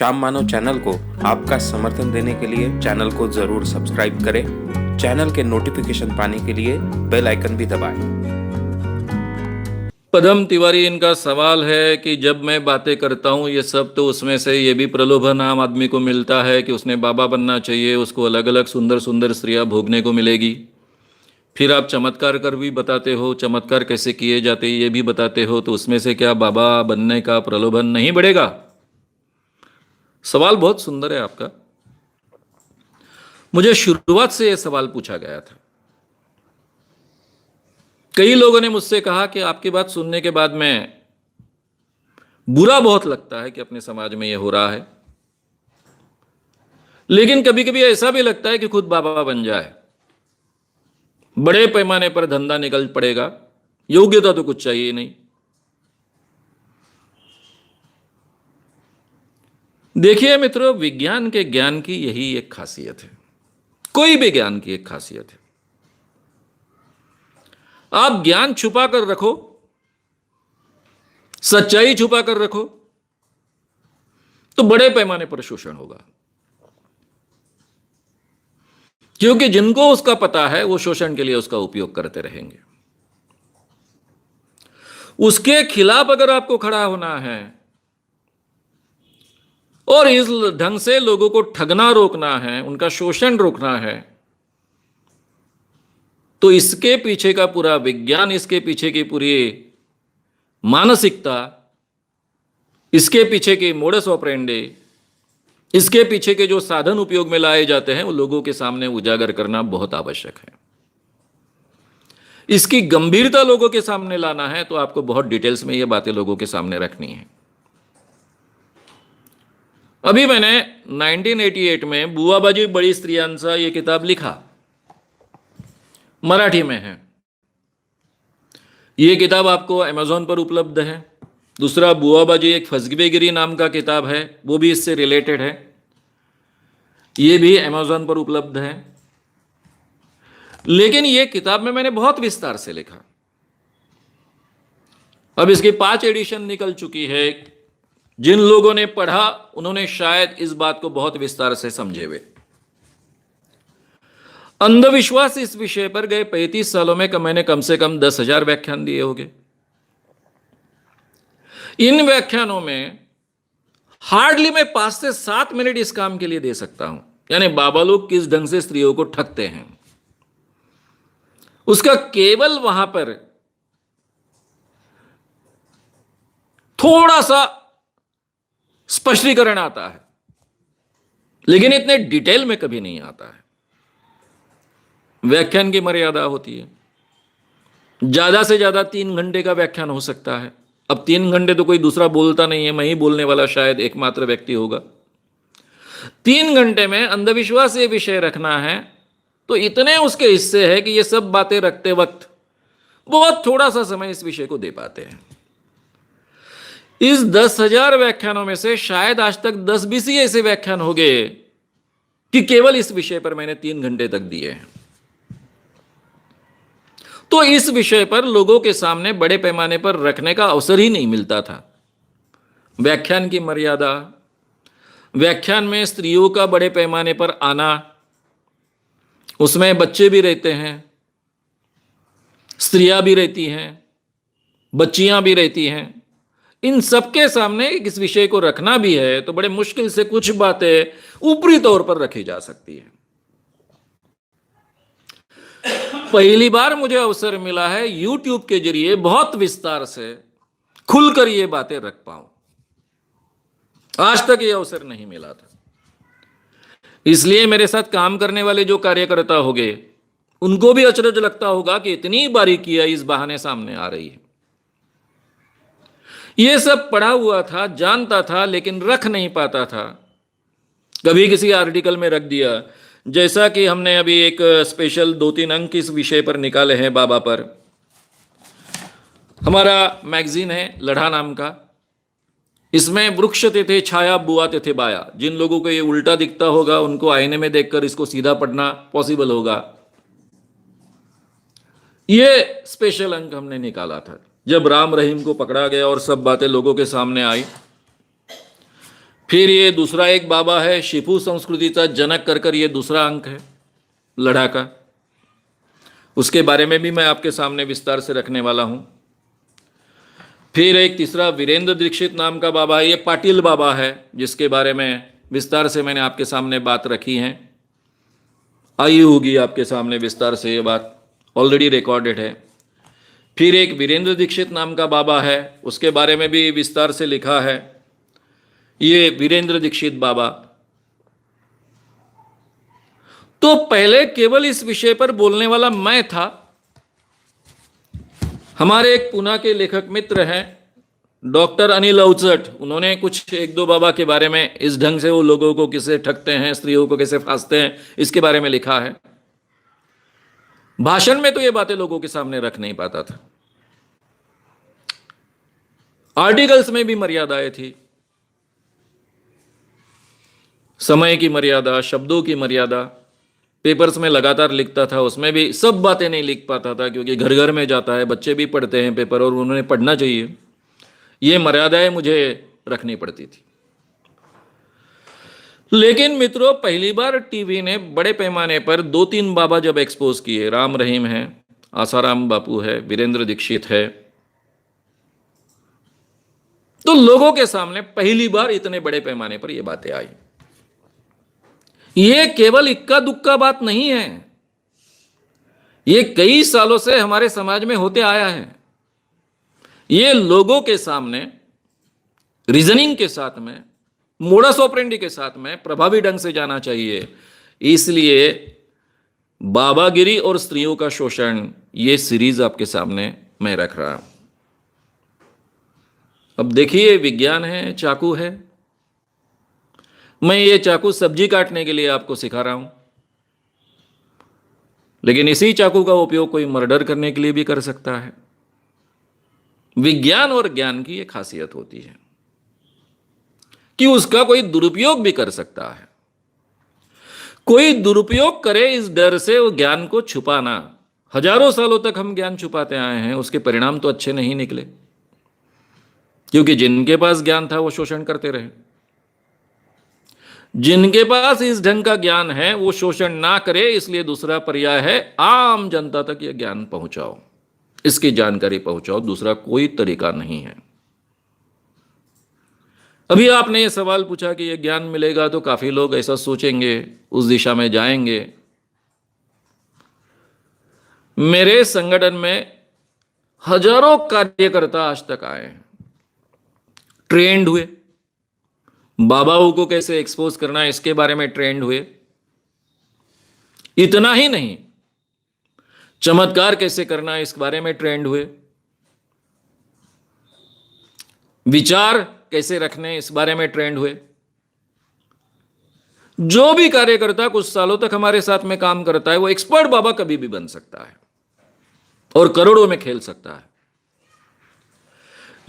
श्याम मानव channel को आपका समर्थन देने के लिए चैनल को जरूर सब्सक्राइब करें। चैनल के नोटिफिकेशन पाने के लिए बेल आइकन भी दबाएं। पदम तिवारी इनका सवाल है कि जब मैं बातें करता हूँ ये सब, तो उसमें से ये भी प्रलोभन आम आदमी को मिलता है कि उसने बाबा बनना चाहिए, उसको अलग अलग सुंदर सुंदर स्त्रियाँ भोगने को मिलेगी। फिर आप चमत्कार कर भी बताते हो, चमत्कार कैसे किए जाते ये भी बताते हो, तो उसमें से क्या बाबा बनने का प्रलोभन नहीं बढ़ेगा? सवाल बहुत सुंदर है आपका। मुझे शुरुआत से यह सवाल पूछा गया था। कई लोगों ने मुझसे कहा कि आपकी बात सुनने के बाद में बुरा बहुत लगता है कि अपने समाज में यह हो रहा है, लेकिन कभी कभी ऐसा भी लगता है कि खुद बाबा बन जाए, बड़े पैमाने पर धंधा निकल पड़ेगा, योग्यता तो कुछ चाहिए नहीं। देखिए मित्रों, विज्ञान के ज्ञान की यही एक खासियत है, कोई भी ज्ञान की एक खासियत है। आप ज्ञान छुपा कर रखो, सच्चाई छुपा कर रखो, तो बड़े पैमाने पर शोषण होगा, क्योंकि जिनको उसका पता है वो शोषण के लिए उसका उपयोग करते रहेंगे। उसके खिलाफ अगर आपको खड़ा होना है और इस ढंग से लोगों को ठगना रोकना है, उनका शोषण रोकना है, तो इसके पीछे का पूरा विज्ञान, इसके पीछे की पूरी मानसिकता, इसके पीछे की मोडस ऑपरेंडी, इसके पीछे के जो साधन उपयोग में लाए जाते हैं वो लोगों के सामने उजागर करना बहुत आवश्यक है। इसकी गंभीरता लोगों के सामने लाना है तो आपको बहुत डिटेल्स में ये बातें लोगों के सामने रखनी है। अभी मैंने 1988 में बुवाबाजी बड़ी स्त्रियांचा ये किताब लिखा, मराठी में है। ये किताब आपको अमेज़ॉन पर उपलब्ध है। दूसरा बुवाबाजी एक फसगवेगिरी नाम का किताब है, वो भी इससे रिलेटेड है, ये भी अमेज़ॉन पर उपलब्ध है। लेकिन ये किताब में मैंने बहुत विस्तार से लिखा। अब इसकी 5 एडिशन निकल चुकी है। जिन लोगों ने पढ़ा उन्होंने शायद इस बात को बहुत विस्तार से समझे हुए। अंधविश्वास इस विषय पर गए 35 सालों में मैंने कम से कम 10,000 व्याख्यान दिए होंगे। इन व्याख्यानों में हार्डली मैं 5 से 7 मिनट इस काम के लिए दे सकता हूं, यानी बाबा लोग किस ढंग से स्त्रियों को ठगते हैं, उसका केवल वहां पर थोड़ा सा स्पष्टीकरण आता है, लेकिन इतने डिटेल में कभी नहीं आता है। व्याख्यान की मर्यादा होती है, ज्यादा से ज्यादा 3 घंटे का व्याख्यान हो सकता है। अब 3 घंटे तो कोई दूसरा बोलता नहीं है, मैं ही बोलने वाला शायद एकमात्र व्यक्ति होगा। 3 घंटे में अंधविश्वास ये विषय रखना है तो इतने उसके हिस्से हैं कि ये सब बातें रखते वक्त बहुत थोड़ा सा समय इस विषय को दे पाते हैं। इस 10,000 व्याख्यानों में से शायद आज तक 10-20 ही ऐसे व्याख्यान हो गए कि केवल इस विषय पर मैंने 3 घंटे तक दिए हैं। तो इस विषय पर लोगों के सामने बड़े पैमाने पर रखने का अवसर ही नहीं मिलता था। व्याख्यान की मर्यादा, व्याख्यान में स्त्रियों का बड़े पैमाने पर आना, उसमें बच्चे भी रहते हैं, स्त्रियां भी रहती हैं, बच्चियां भी रहती हैं, इन सबके सामने इस विषय को रखना भी है तो बड़े मुश्किल से कुछ बातें ऊपरी तौर पर रखी जा सकती है। पहली बार मुझे अवसर मिला है YouTube के जरिए बहुत विस्तार से खुलकर ये बातें रख पाऊं, आज तक ये अवसर नहीं मिला था। इसलिए मेरे साथ काम करने वाले जो कार्यकर्ता होंगे उनको भी अचरज लगता होगा कि इतनी बारीकियां इस बहाने सामने आ रही है। ये सब पढ़ा हुआ था, जानता था, लेकिन रख नहीं पाता था। कभी किसी आर्टिकल में रख दिया, जैसा कि हमने अभी एक स्पेशल 2-3 अंक इस विषय पर निकाले हैं बाबा पर। हमारा मैगजीन है लढ़ा नाम का, इसमें वृक्ष तिथे छाया बुआ तिथे बाया। जिन लोगों को ये उल्टा दिखता होगा उनको आईने में देखकर इसको सीधा पढ़ना पॉसिबल होगा। ये स्पेशल अंक हमने निकाला था जब राम रहीम को पकड़ा गया और सब बातें लोगों के सामने आई। फिर ये दूसरा एक बाबा है, शिपू संस्कृतीचा जनक कर ये दूसरा अंक है लड़ाका, उसके बारे में भी मैं आपके सामने विस्तार से रखने वाला हूं। फिर एक तीसरा वीरेंद्र दीक्षित नाम का बाबा है, ये पाटिल बाबा है, जिसके बारे में विस्तार से मैंने आपके सामने बात रखी है, आई होगी आपके सामने विस्तार से, ये बात ऑलरेडी रिकॉर्डेड है। फिर एक वीरेंद्र दीक्षित नाम का बाबा है, उसके बारे में भी विस्तार से लिखा है, ये वीरेंद्र दीक्षित बाबा। तो पहले केवल इस विषय पर बोलने वाला मैं था। हमारे एक पुणे के लेखक मित्र हैं डॉक्टर अनिल अवचट, उन्होंने कुछ एक दो बाबा के बारे में इस ढंग से वो लोगों को कैसे ठगते हैं, स्त्रियों को कैसे फांसते हैं, इसके बारे में लिखा है। भाषण में तो ये बातें लोगों के सामने रख नहीं पाता था, आर्टिकल्स में भी मर्यादाएं थी, समय की मर्यादा, शब्दों की मर्यादा, पेपर्स में लगातार लिखता था, उसमें भी सब बातें नहीं लिख पाता था, क्योंकि घर घर में जाता है, बच्चे भी पढ़ते हैं पेपर और उन्होंने पढ़ना चाहिए, ये मर्यादाएं मुझे रखनी पड़ती थी। लेकिन मित्रों, पहली बार टीवी ने बड़े पैमाने पर 2-3 बाबा जब एक्सपोज किए, राम रहीम है, आसाराम बापू है, वीरेंद्र दीक्षित है, तो लोगों के सामने पहली बार इतने बड़े पैमाने पर यह बातें आई। ये केवल इक्का दुक्का बात नहीं है, ये कई सालों से हमारे समाज में होते आया है। ये लोगों के सामने रीजनिंग के साथ में, मोडस ऑपरेंडी के साथ में प्रभावी ढंग से जाना चाहिए। इसलिए बाबागिरी और स्त्रियों का शोषण, ये सीरीज आपके सामने मैं रख रहा हूं। अब देखिए, विज्ञान है, चाकू है, मैं ये चाकू सब्जी काटने के लिए आपको सिखा रहा हूं, लेकिन इसी चाकू का उपयोग कोई मर्डर करने के लिए भी कर सकता है। विज्ञान और ज्ञान की यह खासियत होती है कि उसका कोई दुरुपयोग भी कर सकता है। कोई दुरुपयोग करे इस डर से वो ज्ञान को छुपाना, हजारों सालों तक हम ज्ञान छुपाते आए हैं, उसके परिणाम तो अच्छे नहीं निकले, क्योंकि जिनके पास ज्ञान था वो शोषण करते रहे। जिनके पास इस ढंग का ज्ञान है वो शोषण ना करे, इसलिए दूसरा पर्याय है आम जनता तक यह ज्ञान पहुंचाओ, इसकी जानकारी पहुंचाओ, दूसरा कोई तरीका नहीं है। अभी आपने ये सवाल पूछा कि ये ज्ञान मिलेगा, तो काफी लोग ऐसा सोचेंगे, उस दिशा में जाएंगे। मेरे संगठन में हजारों कार्यकर्ता आज तक आए हैं, ट्रेंड हुए, बाबाओं को कैसे एक्सपोज करना है इसके बारे में ट्रेंड हुए। इतना ही नहीं, चमत्कार कैसे करना है इस बारे में ट्रेंड हुए, विचार कैसे रखने इस बारे में ट्रेंड हुए। जो भी कार्यकर्ता कुछ सालों तक हमारे साथ में काम करता है, वो एक्सपर्ट बाबा कभी भी बन सकता है और करोड़ों में खेल सकता है।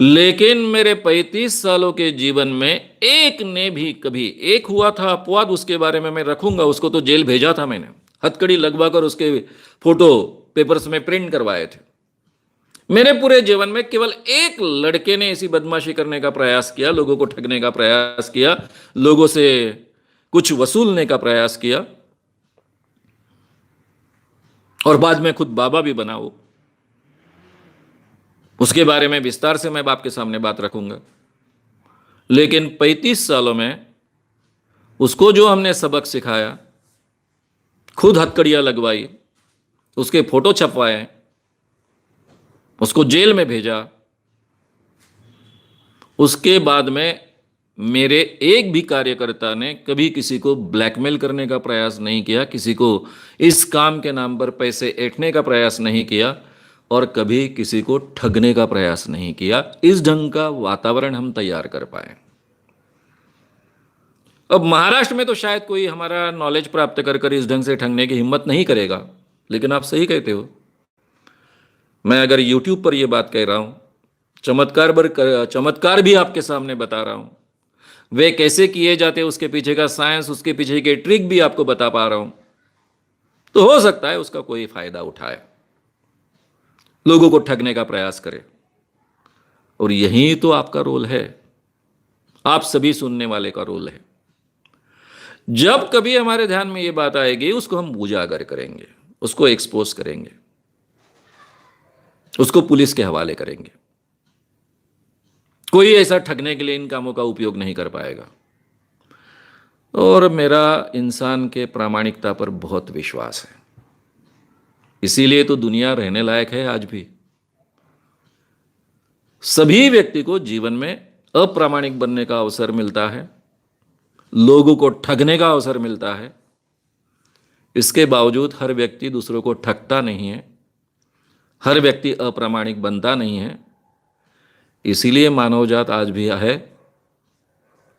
लेकिन मेरे 35 सालों के जीवन में एक ने भी कभी, एक हुआ था अपवाद, उसके बारे में मैं रखूंगा, उसको तो जेल भेजा था मैंने, हथकड़ी लगवाकर उसके फोटो पेपर्स में प्रिंट करवाए थे। मेरे पूरे जीवन में केवल एक लड़के ने ऐसी बदमाशी करने का प्रयास किया, लोगों को ठगने का प्रयास किया, लोगों से कुछ वसूलने का प्रयास किया और बाद में खुद बाबा भी बना वो। उसके बारे में विस्तार से मैं आपके सामने बात रखूंगा। लेकिन 35 सालों में उसको जो हमने सबक सिखाया, खुद हथकड़ियां लगवाई, उसके फोटो छपवाए, उसको जेल में भेजा, उसके बाद में मेरे एक भी कार्यकर्ता ने कभी किसी को ब्लैकमेल करने का प्रयास नहीं किया, किसी को इस काम के नाम पर पैसे ऐंठने का प्रयास नहीं किया और कभी किसी को ठगने का प्रयास नहीं किया। इस ढंग का वातावरण हम तैयार कर पाए। अब महाराष्ट्र में तो शायद कोई हमारा नॉलेज प्राप्त कर इस ढंग से ठगने की हिम्मत नहीं करेगा, लेकिन आप सही कहते हो। मैं अगर YouTube पर यह बात कह रहा हूं, चमत्कार भी आपके सामने बता रहा हूं, वे कैसे किए जाते, उसके पीछे का साइंस, उसके पीछे के ट्रिक भी आपको बता पा रहा हूं, तो हो सकता है उसका कोई फायदा उठाए, लोगों को ठगने का प्रयास करे। और यही तो आपका रोल है। आप सभी सुनने वाले का रोल है। जब कभी हमारे ध्यान में ये बात आएगी, उसको हम उजागर करेंगे, उसको एक्सपोज करेंगे, उसको पुलिस के हवाले करेंगे। कोई ऐसा ठगने के लिए इन कामों का उपयोग नहीं कर पाएगा। और मेरा इंसान के प्रामाणिकता पर बहुत विश्वास है, इसीलिए तो दुनिया रहने लायक है आज भी। सभी व्यक्ति को जीवन में अप्रामाणिक बनने का अवसर मिलता है, लोगों को ठगने का अवसर मिलता है। इसके बावजूद हर व्यक्ति दूसरों को ठगता नहीं है, हर व्यक्ति अप्रामाणिक बनता नहीं है। इसीलिए मानव जात आज भी है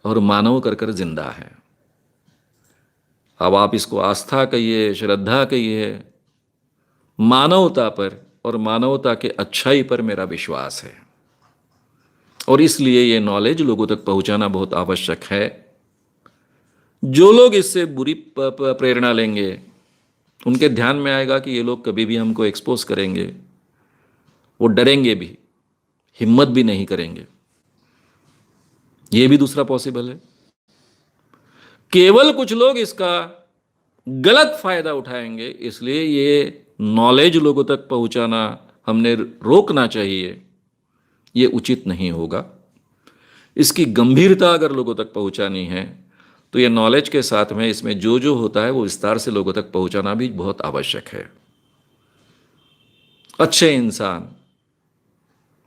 और मानव कर कर जिंदा है। अब आप इसको आस्था कहिए, श्रद्धा कहिए, मानवता पर और मानवता के अच्छाई पर मेरा विश्वास है। और इसलिए ये नॉलेज लोगों तक पहुंचाना बहुत आवश्यक है। जो लोग इससे बुरी प्रेरणा लेंगे, उनके ध्यान में आएगा कि ये लोग कभी भी हमको एक्सपोज करेंगे, वो डरेंगे भी, हिम्मत भी नहीं करेंगे। ये भी दूसरा पॉसिबल है। केवल कुछ लोग इसका गलत फायदा उठाएंगे, इसलिए ये नॉलेज लोगों तक पहुंचाना हमने रोकना चाहिए। ये उचित नहीं होगा। इसकी गंभीरता अगर लोगों तक पहुंचानी है तो ये नॉलेज के साथ में इसमें जो जो होता है वो विस्तार से लोगों तक पहुंचाना भी बहुत आवश्यक है। अच्छे इंसान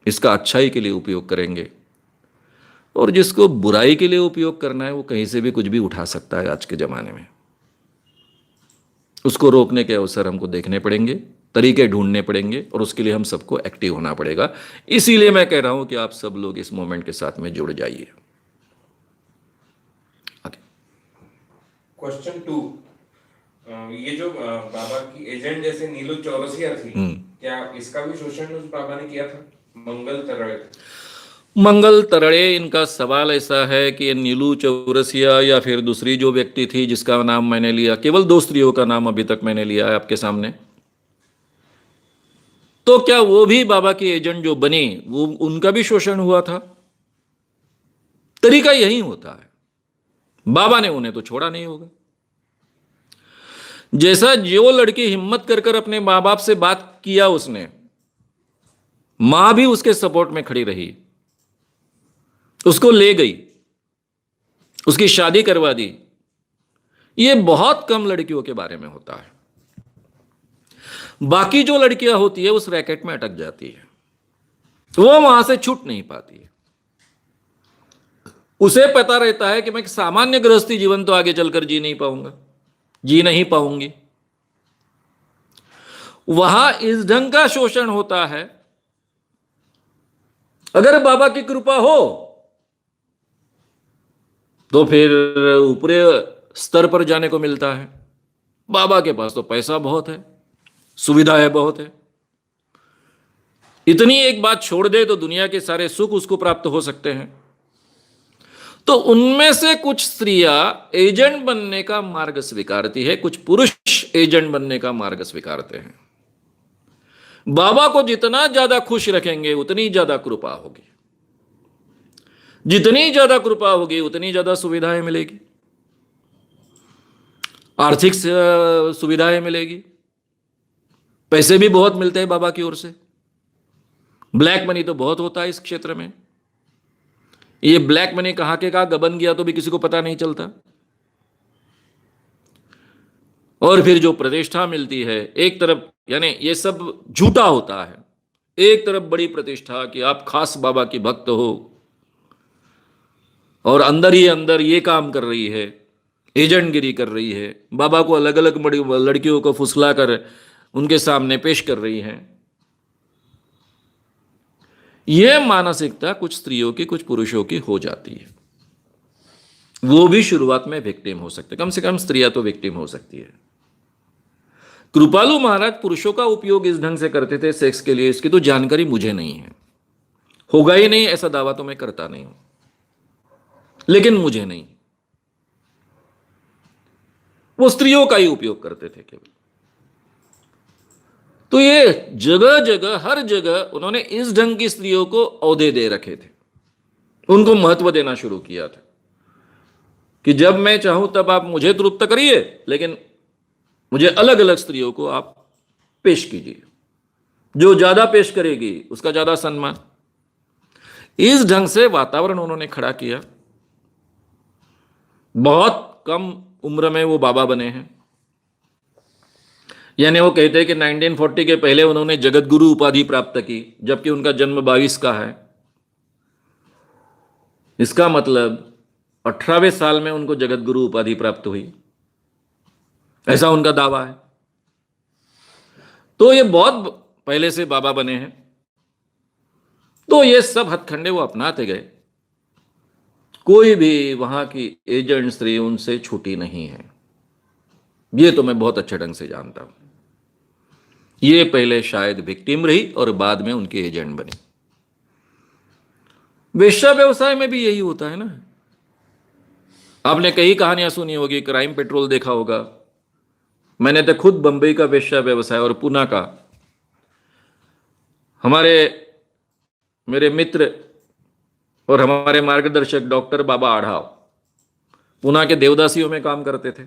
इसका अच्छाई के लिए उपयोग करेंगे, और जिसको बुराई के लिए उपयोग करना है वो कहीं से भी कुछ भी उठा सकता है आज के ज़माने में। उसको रोकने के अवसर हमको देखने पड़ेंगे, तरीके ढूंढने पड़ेंगे, और उसके लिए हम सबको एक्टिव होना पड़ेगा। इसीलिए मैं कह रहा हूं कि आप सब लोग इस मोमेंट के साथ में जुड़ जाइए। क्वेश्चन 2, ये जो बाबा की एजेंट जैसे नीलू चौरसिया थी, क्या इसका भी शोषण उस बाबा ने किया था? मंगल तरड़े इनका सवाल ऐसा है कि नीलू चौरसिया या फिर दूसरी जो व्यक्ति थी जिसका नाम मैंने लिया, केवल 2 स्त्रियों का नाम अभी तक मैंने लिया है आपके सामने, तो क्या वो भी बाबा की एजेंट जो बनी वो उनका भी शोषण हुआ था? तरीका यही होता है, बाबा ने उन्हें तो छोड़ा नहीं होगा। जैसा जो लड़की हिम्मत कर कर अपने मां बाप से बात किया, उसने मां भी उसके सपोर्ट में खड़ी रही, उसको ले गई, उसकी शादी करवा दी। ये बहुत कम लड़कियों के बारे में होता है। बाकी जो लड़कियां होती है उस रैकेट में अटक जाती है, वो वहां से छूट नहीं पाती है। उसे पता रहता है कि मैं सामान्य गृहस्थी जीवन तो आगे चलकर जी नहीं पाऊंगा, जी नहीं पाऊंगी। वहां इस ढंग का शोषण होता है। अगर बाबा की कृपा हो तो फिर ऊपरी स्तर पर जाने को मिलता है। बाबा के पास तो पैसा बहुत है, सुविधाएं बहुत है, इतनी एक बात छोड़ दे तो दुनिया के सारे सुख उसको प्राप्त हो सकते हैं। तो उनमें से कुछ स्त्रियां एजेंट बनने का मार्ग स्वीकारती है, कुछ पुरुष एजेंट बनने का मार्ग स्वीकारते हैं। बाबा को जितना ज्यादा खुश रखेंगे उतनी ज्यादा कृपा होगी, जितनी ज्यादा कृपा होगी उतनी ज्यादा सुविधाएं मिलेगी, आर्थिक सुविधाएं मिलेगी, पैसे भी बहुत मिलते हैं बाबा की ओर से। ब्लैक मनी तो बहुत होता है इस क्षेत्र में। ये ब्लैक मनी कहां के कहां गबन गया तो भी किसी को पता नहीं चलता। और फिर जो प्रतिष्ठा मिलती है, एक तरफ यानी ये सब झूठा होता है, एक तरफ बड़ी प्रतिष्ठा कि आप खास बाबा की भक्त हो, और अंदर ही अंदर ये काम कर रही है, एजेंटगिरी कर रही है, बाबा को अलग अलग बड़ी लड़कियों को फुसला कर उनके सामने पेश कर रही हैं। यह मानसिकता कुछ स्त्रियों की, कुछ पुरुषों की हो जाती है। वो भी शुरुआत में विक्टिम हो सकते, कम से कम स्त्रियां तो विक्टिम हो सकती है। कृपालु महाराज पुरुषों का उपयोग इस ढंग से करते थे सेक्स के लिए, इसकी तो जानकारी मुझे नहीं है, होगा ही नहीं ऐसा दावा तो मैं करता नहीं हूं, लेकिन मुझे नहीं। वो स्त्रियों का ही उपयोग करते थे केवल। तो ये जगह जगह, हर जगह उन्होंने इस ढंग की स्त्रियों को ओहदे दे रखे थे। उनको महत्व देना शुरू किया था कि जब मैं चाहूं तब आप मुझे तृप्त करिए, लेकिन मुझे अलग अलग स्त्रियों को आप पेश कीजिए, जो ज्यादा पेश करेगी उसका ज्यादा सम्मान। इस ढंग से वातावरण उन्होंने खड़ा किया। बहुत कम उम्र में वो बाबा बने हैं। यानी वो कहते हैं कि 1940 के पहले उन्होंने जगत गुरु उपाधि प्राप्त की, जबकि उनका जन्म 22 का है। इसका मतलब 18वें साल में उनको जगत गुरु उपाधि प्राप्त हुई, ऐसा उनका दावा है। तो ये बहुत पहले से बाबा बने हैं। तो ये सब हथखंडे वो अपनाते गए। कोई भी वहां की एजेंट स्त्री उनसे छूटी नहीं है, ये तो मैं बहुत अच्छे ढंग से जानता हूं। ये पहले शायद विक्टिम रही और बाद में उनके एजेंट बनी। वेश्या व्यवसाय में भी यही होता है ना। आपने कई कहानियां सुनी होगी, क्राइम पेट्रोल देखा होगा। मैंने तो खुद बंबई का वेश्या व्यवसाय और पुणे का, मेरे मित्र और हमारे मार्गदर्शक डॉक्टर बाबा आढ़ाव पुणे के देवदासियों में काम करते थे।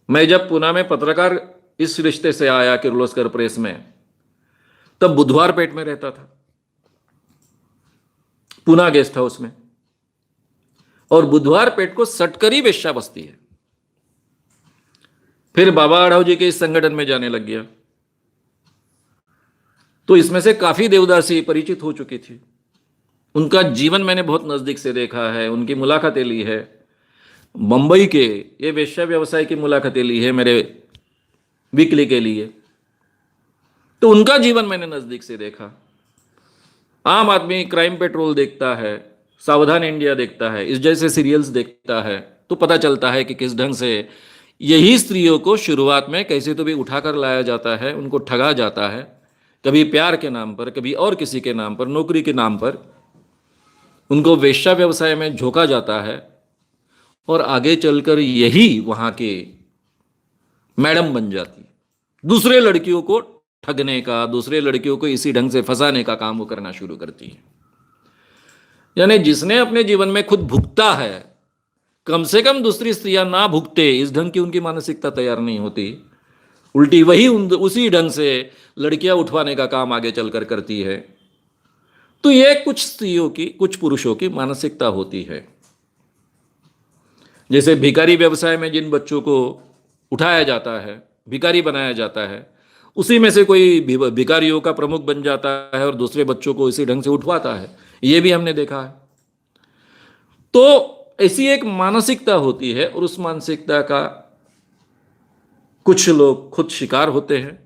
मैं जब पुणे में पत्रकार इस रिश्ते से आया किर्लोस्कर प्रेस में, तब बुधवार पेट में रहता था, पुणे गेस्ट हाउस में। और बुधवार पेट को सटकरी वेश्या बस्ती है। फिर बाबा आढ़ाव जी के इस संगठन में जाने लग गया, तो इसमें से काफी देवदासी परिचित हो चुकी थी। उनका जीवन मैंने बहुत नजदीक से देखा है, उनकी मुलाकातें ली है। मुंबई के ये वेश्या व्यवसाय की मुलाकातें ली है मेरे वीकली के लिए, तो उनका जीवन मैंने नजदीक से देखा। आम आदमी क्राइम पेट्रोल देखता है, सावधान इंडिया देखता है, इस जैसे सीरियल्स देखता है, तो पता चलता है कि किस ढंग से यही स्त्रियों को शुरुआत में कैसे तो भी उठाकर लाया जाता है, उनको ठगा जाता है, कभी प्यार के नाम पर, कभी और किसी के नाम पर, नौकरी के नाम पर उनको वेश्या व्यवसाय में झोंका जाता है, और आगे चलकर यही वहां के मैडम बन जाती है। दूसरे लड़कियों को ठगने का, दूसरे लड़कियों को इसी ढंग से फंसाने का काम वो करना शुरू करती है। यानी जिसने अपने जीवन में खुद भुगता है, कम से कम दूसरी स्त्रियां ना भुगते, इस ढंग की उनकी मानसिकता तैयार नहीं होती। उल्टी वही उसी ढंग से लड़कियां उठवाने का काम आगे चलकर करती है। तो ये कुछ स्त्रियों की, कुछ पुरुषों की मानसिकता होती है। जैसे भिखारी व्यवसाय में जिन बच्चों को उठाया जाता है, भिखारी बनाया जाता है, उसी में से कोई भिखारियों का प्रमुख बन जाता है और दूसरे बच्चों को इसी ढंग से उठवाता है। ये भी हमने देखा है। तो ऐसी एक मानसिकता होती है, और उस मानसिकता का कुछ लोग खुद शिकार होते हैं,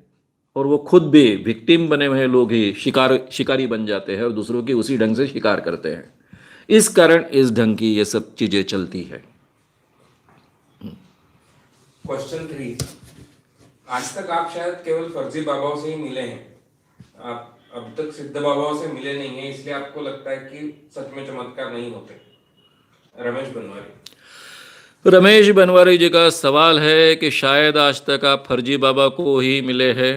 और वो खुद भी विक्टिम बने हुए लोग ही शिकारी बन जाते हैं और दूसरों की उसी ढंग से शिकार करते हैं। इस कारण इस ढंग की ये सब चीजें चलती है। क्वेश्चन 3, आज तक आप शायद केवल फर्जी बाबाओं से ही मिले हैं, आप अब तक सिद्ध बाबाओं से मिले नहीं हैं, इसलिए आपको लगता है कि सच में चमत्कार नहीं होते। रमेश बनवारी जी का सवाल है कि शायद आज तक आप फर्जी बाबा को ही मिले हैं,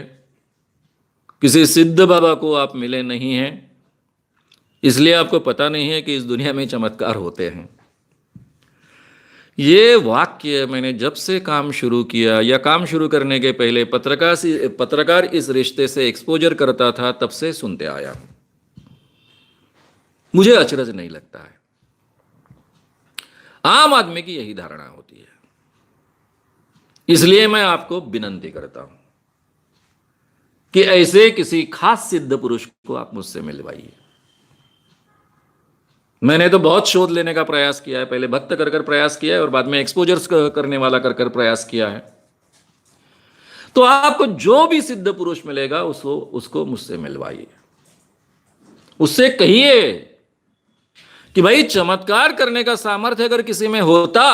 किसी सिद्ध बाबा को आप मिले नहीं हैं, इसलिए आपको पता नहीं है कि इस दुनिया में चमत्कार होते हैं। ये वाक्य मैंने जब से काम शुरू किया, या काम शुरू करने के पहले पत्रकार इस रिश्ते से एक्सपोजर करता था, तब से सुनते आया। मुझे अचरज नहीं लगता है। आम आदमी की यही धारणा होती है। इसलिए मैं आपको विनती करता हूं कि ऐसे किसी खास सिद्ध पुरुष को आप मुझसे मिलवाइए। मैंने तो बहुत शोध लेने का प्रयास किया है, पहले भक्त कर प्रयास किया है और बाद में एक्सपोजर्स करने वाला कर प्रयास किया है। तो आपको जो भी सिद्ध पुरुष मिलेगा उसको मुझसे मिलवाइए। उससे कहिए कि भाई, चमत्कार करने का सामर्थ्य अगर किसी में होता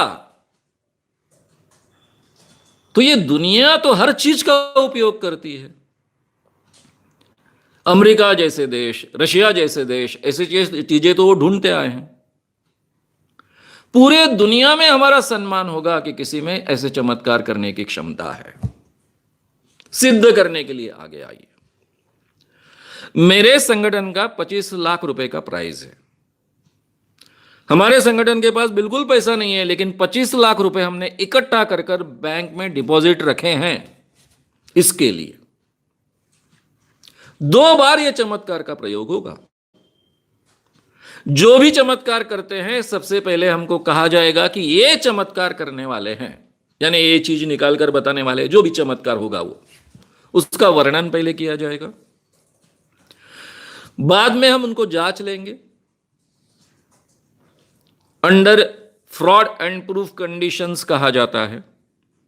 तो ये दुनिया तो हर चीज का उपयोग करती है। अमेरिका जैसे देश, रशिया जैसे देश, ऐसी चीजें तो वो ढूंढते आए हैं। पूरे दुनिया में हमारा सम्मान होगा कि किसी में ऐसे चमत्कार करने की क्षमता है। सिद्ध करने के लिए आगे आइए। मेरे संगठन का 25 लाख रुपए का प्राइज है। हमारे संगठन के पास बिल्कुल पैसा नहीं है, लेकिन 25 लाख रुपए हमने इकट्ठा कर कर बैंक में डिपॉजिट रखे हैं इसके लिए। 2 बार यह चमत्कार का प्रयोग होगा। जो भी चमत्कार करते हैं, सबसे पहले हमको कहा जाएगा कि ये चमत्कार करने वाले हैं, यानी ये चीज निकाल कर बताने वाले, जो भी चमत्कार होगा वो, उसका वर्णन पहले किया जाएगा। बाद में हम उनको जांच लेंगे। Under fraud and proof conditions कहा जाता है।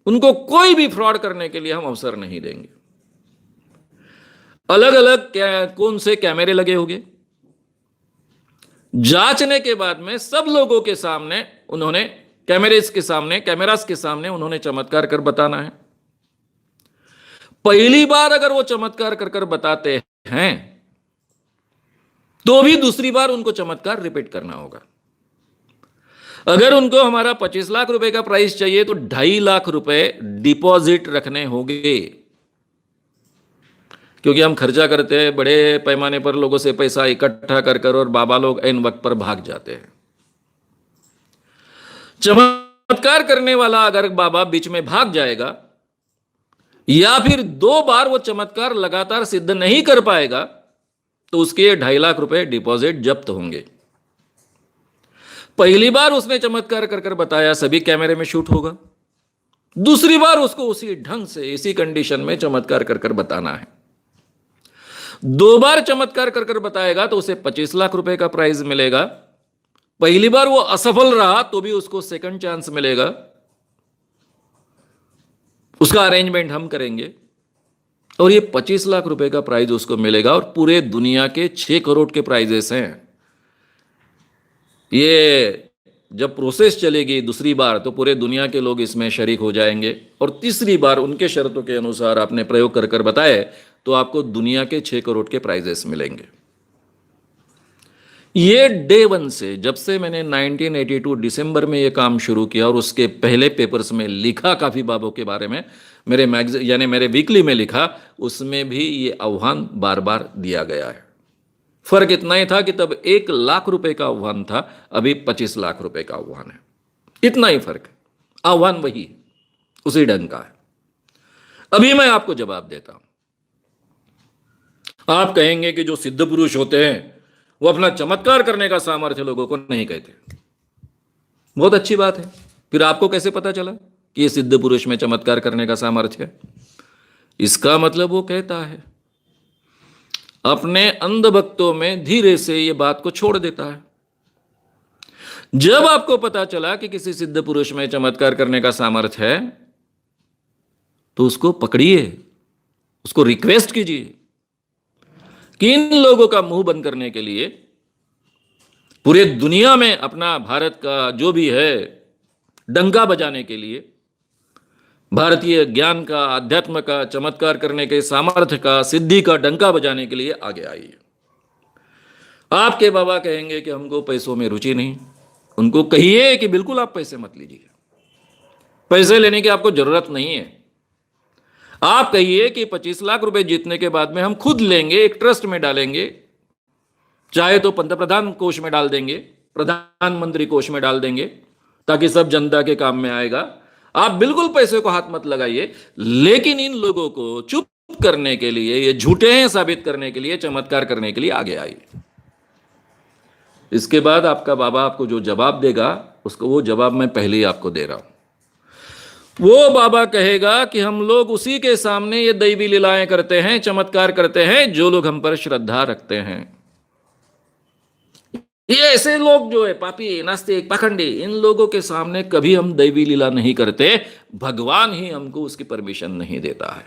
उनको कोई भी फ्रॉड करने के लिए हम अवसर नहीं देंगे। अलग अलग कौन से कैमरे लगे होंगे, जांचने के बाद में सब लोगों के सामने उन्होंने कैमरास के सामने उन्होंने चमत्कार कर बताना है। पहली बार अगर वो चमत्कार कर कर बताते हैं तो भी दूसरी बार उनको चमत्कार रिपीट करना होगा। अगर उनको हमारा 25 लाख रुपए का प्राइस चाहिए तो 2.5 लाख रुपए डिपॉजिट रखने होंगे, क्योंकि हम खर्चा करते हैं बड़े पैमाने पर, लोगों से पैसा इकट्ठा कर कर, और बाबा लोग ऐन वक्त पर भाग जाते हैं। चमत्कार करने वाला अगर बाबा बीच में भाग जाएगा या फिर 2 बार वो चमत्कार लगातार सिद्ध नहीं कर पाएगा तो उसके 2.5 लाख रुपए डिपॉजिट जब्त होंगे। पहली बार उसने चमत्कार कर कर बताया, सभी कैमरे में शूट होगा। दूसरी बार उसको उसी ढंग से, इसी कंडीशन में चमत्कार कर कर बताना है। 2 बार चमत्कार कर कर बताएगा तो उसे 25 लाख रुपए का प्राइज मिलेगा। पहली बार वो असफल रहा तो भी उसको सेकंड चांस मिलेगा। उसका अरेंजमेंट हम करेंगे और ये 25 लाख रुपए का प्राइज उसको मिलेगा। और पूरे दुनिया के 6 करोड़ के प्राइजेस हैं। ये जब प्रोसेस चलेगी दूसरी बार तो पूरे दुनिया के लोग इसमें शरीक हो जाएंगे। और तीसरी बार उनके शर्तों के अनुसार आपने प्रयोग कर कर बताए तो आपको दुनिया के 6 करोड़ के प्राइजेस मिलेंगे। ये डे 1 से, जब से मैंने 1982 दिसंबर में ये काम शुरू किया और उसके पहले पेपर्स में लिखा काफी बाबों के बारे में, मेरे मैगजीन यानी मेरे वीकली में लिखा, उसमें भी ये आह्वान बार बार दिया गया है। फर्क इतना ही था कि तब 1 लाख रुपए का आह्वान था, अभी 25 लाख रुपए का आह्वान है। इतना ही फर्क है, आह्वान वही उसी ढंग का है। अभी मैं आपको जवाब देता हूं। आप कहेंगे कि जो सिद्ध पुरुष होते हैं वो अपना चमत्कार करने का सामर्थ्य लोगों को नहीं कहते। बहुत अच्छी बात है। फिर आपको कैसे पता चला कि ये सिद्ध पुरुष में चमत्कार करने का सामर्थ्य है? इसका मतलब वो कहता है, अपने अंध भक्तों में धीरे से ये बात को छोड़ देता है। जब आपको पता चला कि किसी सिद्ध पुरुष में चमत्कार करने का सामर्थ्य है तो उसको पकड़िए, उसको रिक्वेस्ट कीजिए कि इन लोगों का मुंह बंद करने के लिए, पूरे दुनिया में अपना भारत का जो भी है डंका बजाने के लिए, भारतीय ज्ञान का, अध्यात्म का, चमत्कार करने के सामर्थ्य का, सिद्धि का डंका बजाने के लिए आगे आइए। आपके बाबा कहेंगे कि हमको पैसों में रुचि नहीं, उनको कहिए कि बिल्कुल आप पैसे मत लीजिए, पैसे लेने की आपको जरूरत नहीं है। आप कहिए कि 25 लाख रुपए जीतने के बाद में हम खुद लेंगे, एक ट्रस्ट में डालेंगे, चाहे तो पंतप्रधान कोष में डाल देंगे, प्रधानमंत्री कोष में डाल देंगे, ताकि सब जनता के काम में आएगा। आप बिल्कुल पैसे को हाथ मत लगाइए, लेकिन इन लोगों को चुप करने के लिए, ये झूठे हैं साबित करने के लिए, चमत्कार करने के लिए आगे आइए। इसके बाद आपका बाबा आपको जो जवाब देगा, उसको वो जवाब मैं पहले ही आपको दे रहा हूं। वो बाबा कहेगा कि हम लोग उसी के सामने ये दैवी लीलाएं करते हैं, चमत्कार करते हैं, जो लोग हम पर श्रद्धा रखते हैं। ये ऐसे लोग जो है पापी, नास्तिक, पाखंडी, इन लोगों के सामने कभी हम दैवी लीला नहीं करते। भगवान ही हमको उसकी परमिशन नहीं देता है।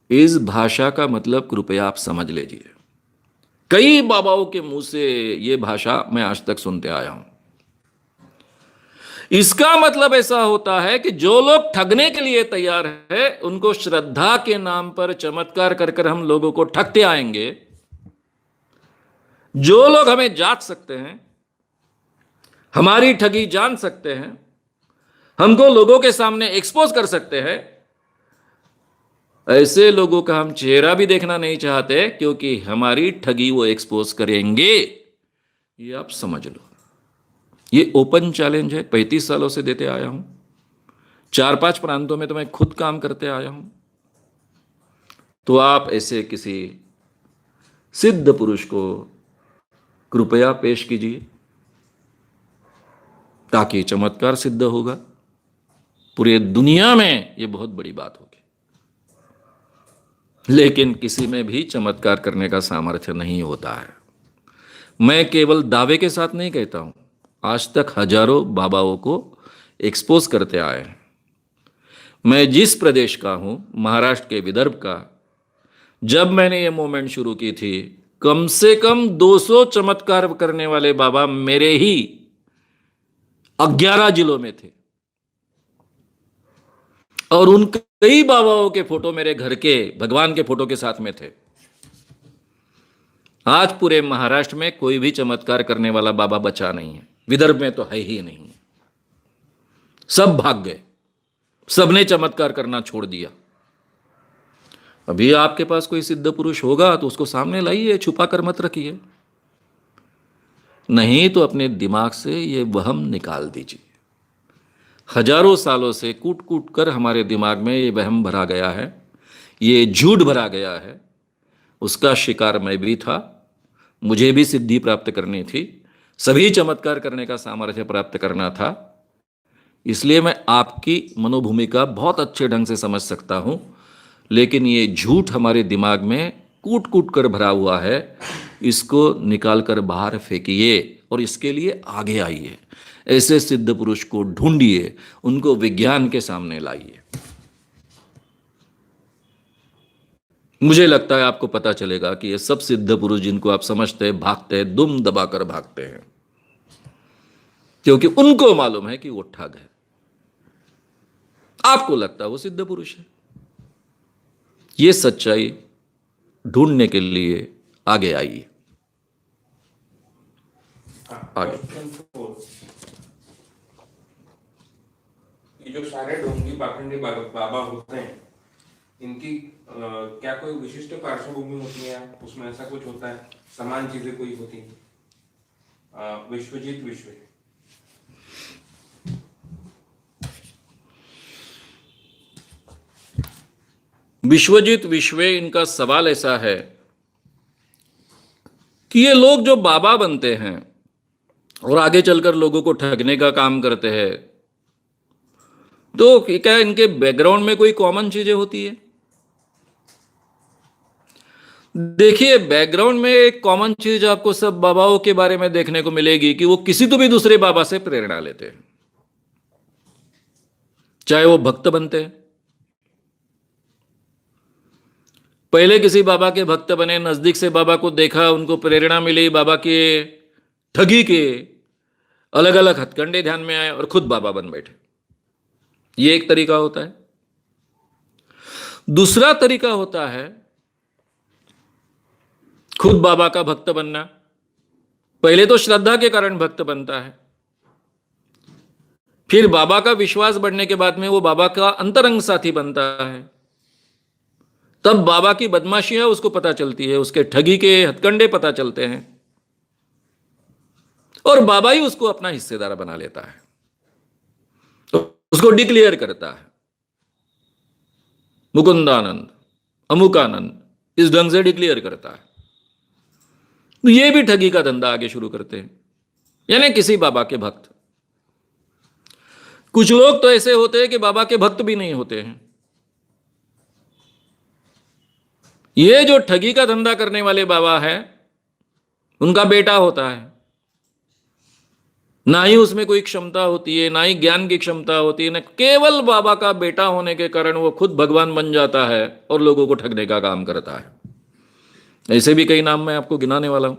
इस भाषा का मतलब कृपया आप समझ लीजिए। कई बाबाओं के मुंह से यह भाषा मैं आज तक सुनते आया हूं। इसका मतलब ऐसा होता है कि जो लोग ठगने के लिए तैयार है, उनको श्रद्धा के नाम पर चमत्कार कर कर हम लोगों को ठगते आएंगे। जो लोग हमें जांच सकते हैं, हमारी ठगी जान सकते हैं, हमको लोगों के सामने एक्सपोज कर सकते हैं, ऐसे लोगों का हम चेहरा भी देखना नहीं चाहते, क्योंकि हमारी ठगी वो एक्सपोज करेंगे। ये आप समझ लो। ये ओपन चैलेंज है, 35 सालों से देते आया हूं। 4-5 प्रांतों में तो मैं खुद काम करते आया हूं। तो आप ऐसे किसी सिद्ध पुरुष को कृपया पेश कीजिए, ताकि चमत्कार सिद्ध होगा। पूरे दुनिया में ये बहुत बड़ी बात होगी। लेकिन किसी में भी चमत्कार करने का सामर्थ्य नहीं होता है। मैं केवल दावे के साथ नहीं कहता हूं, आज तक हजारों बाबाओं को एक्सपोज करते आए हैं। मैं जिस प्रदेश का हूं, महाराष्ट्र के विदर्भ का, जब मैंने ये मूवमेंट शुरू की थी, कम से कम 200 चमत्कार करने वाले बाबा मेरे ही 11 जिलों में थे। और उन कई बाबाओं के फोटो मेरे घर के भगवान के फोटो के साथ में थे। आज पूरे महाराष्ट्र में कोई भी चमत्कार करने वाला बाबा बचा नहीं है। विदर्भ में तो है ही नहीं। सब भाग गए, सबने चमत्कार करना छोड़ दिया। अभी आपके पास कोई सिद्ध पुरुष होगा तो उसको सामने लाइए, छुपा कर मत रखिए। नहीं तो अपने दिमाग से ये वहम निकाल दीजिए। हजारों सालों से कूट कूट कर हमारे दिमाग में ये वहम भरा गया है, ये झूठ भरा गया है। उसका शिकार मैं भी था। मुझे भी सिद्धि प्राप्त करनी थी, सभी चमत्कार करने का सामर्थ्य प्राप्त करना था। इसलिए मैं आपकी मनोभूमिका बहुत अच्छे ढंग से समझ सकता हूं। लेकिन ये झूठ हमारे दिमाग में कूट कूट कर भरा हुआ है, इसको निकाल कर बाहर फेंकिए और इसके लिए आगे आइए। ऐसे सिद्ध पुरुष को ढूंढिए, उनको विज्ञान के सामने लाइए। मुझे लगता है आपको पता चलेगा कि ये सब सिद्ध पुरुष जिनको आप समझते हैं भागते हैं, दुम दबाकर भागते हैं, क्योंकि उनको मालूम है कि वो ठग है। आपको लगता है वो सिद्ध पुरुष है। ये सच्चाई ढूंढने के लिए आगे आइए। आगे ये जो सारे ढोंगी पाखंडी बाबा होते हैं, इनकी क्या कोई विशिष्ट पार्श्वभूमि होती है? उसमें ऐसा कुछ होता है, समान चीजें कोई होती है? विश्वजीत विश्वे, विश्वजीत विश्वे, इनका सवाल ऐसा है कि ये लोग जो बाबा बनते हैं और आगे चलकर लोगों को ठगने का काम करते हैं, तो क्या इनके बैकग्राउंड में कोई कॉमन चीजें होती है? देखिए, बैकग्राउंड में एक कॉमन चीज आपको सब बाबाओं के बारे में देखने को मिलेगी कि वो किसी तो भी दूसरे बाबा से प्रेरणा लेते हैं, चाहे वो भक्त बनते हैं। पहले किसी बाबा के भक्त बने, नजदीक से बाबा को देखा, उनको प्रेरणा मिली, बाबा के ठगी के अलग अलग हथकंडे ध्यान में आए और खुद बाबा बन बैठे। ये एक तरीका होता है। दूसरा तरीका होता है खुद बाबा का भक्त बनना। पहले तो श्रद्धा के कारण भक्त बनता है, फिर बाबा का विश्वास बढ़ने के बाद में वो बाबा का अंतरंग साथी बनता है। तब बाबा की बदमाशियां उसको पता चलती है, उसके ठगी के हथकंडे पता चलते हैं, और बाबा ही उसको अपना हिस्सेदार बना लेता है, तो उसको डिक्लेयर करता है मुकुंदानंद, अमुकानंद, इस ढंग से डिक्लेयर करता है। तो ये भी ठगी का धंधा आगे शुरू करते हैं, यानी किसी बाबा के भक्त। कुछ लोग तो ऐसे होते हैं कि बाबा के भक्त भी नहीं होते हैं। ये जो ठगी का धंधा करने वाले बाबा है, उनका बेटा होता है, ना ही उसमें कोई क्षमता होती है, ना ही ज्ञान की क्षमता होती है, ना केवल बाबा का बेटा होने के कारण वो खुद भगवान बन जाता है और लोगों को ठगने का काम करता है। ऐसे भी कई नाम मैं आपको गिनाने वाला हूं।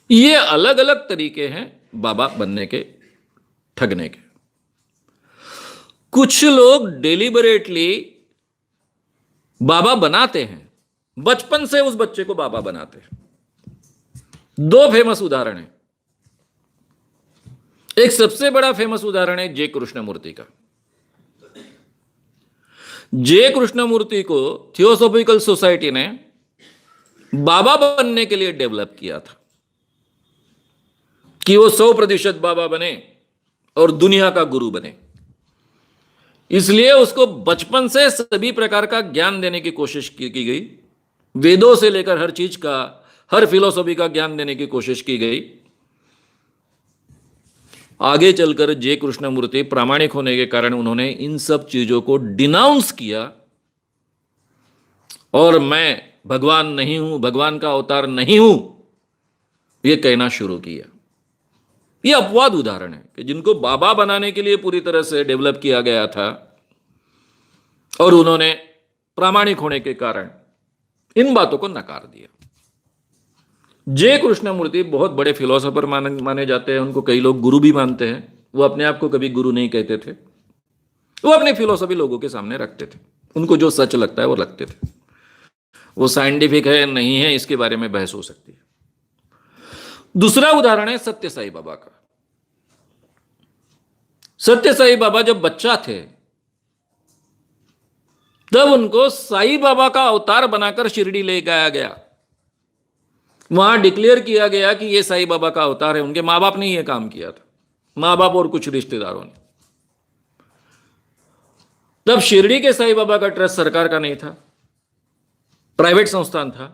ये अलग अलग तरीके हैं बाबा बनने के, ठगने के। कुछ लोग डेलिबरेटली बाबा बनाते हैं, बचपन से उस बच्चे को बाबा बनाते हैं। दो फेमस उदाहरण हैं। एक सबसे बड़ा फेमस उदाहरण है जे कृष्णमूर्ति का। जे कृष्णमूर्ति को थियोसॉफिकल सोसाइटी ने बाबा बनने के लिए डेवलप किया था कि वो 100% बाबा बने और दुनिया का गुरु बने। इसलिए उसको बचपन से सभी प्रकार का ज्ञान देने की कोशिश की गई। वेदों से लेकर हर चीज का, हर फिलॉसफी का ज्ञान देने की कोशिश की गई। आगे चलकर जे कृष्णमूर्ति प्रामाणिक होने के कारण उन्होंने इन सब चीजों को डिनाउंस किया और मैं भगवान नहीं हूं, भगवान का अवतार नहीं हूं, यह कहना शुरू किया। यह अपवाद उदाहरण है कि जिनको बाबा बनाने के लिए पूरी तरह से डेवलप किया गया था और उन्होंने प्रामाणिक होने के कारण इन बातों को नकार दिया। जे कृष्णमूर्ति बहुत बड़े फिलोसोफर माने जाते हैं, उनको कई लोग गुरु भी मानते हैं। वो अपने आप को कभी गुरु नहीं कहते थे, वो अपनी फिलोसफी लोगों के सामने रखते थे। उनको जो सच लगता है वो रखते थे। वो साइंटिफिक है नहीं है इसके बारे में बहस हो सकती है। दूसरा उदाहरण है सत्य साई बाबा का। सत्य साई बाबा जब बच्चा थे तब उनको साई बाबा का अवतार बनाकर शिरडी ले जाया गया। वहां डिक्लेयर किया गया कि यह साई बाबा का अवतार है। उनके मां बाप ने यह काम किया था, मां बाप और कुछ रिश्तेदारों ने। तब शिरडी के साई बाबा का ट्रस्ट सरकार का नहीं था, प्राइवेट संस्थान था।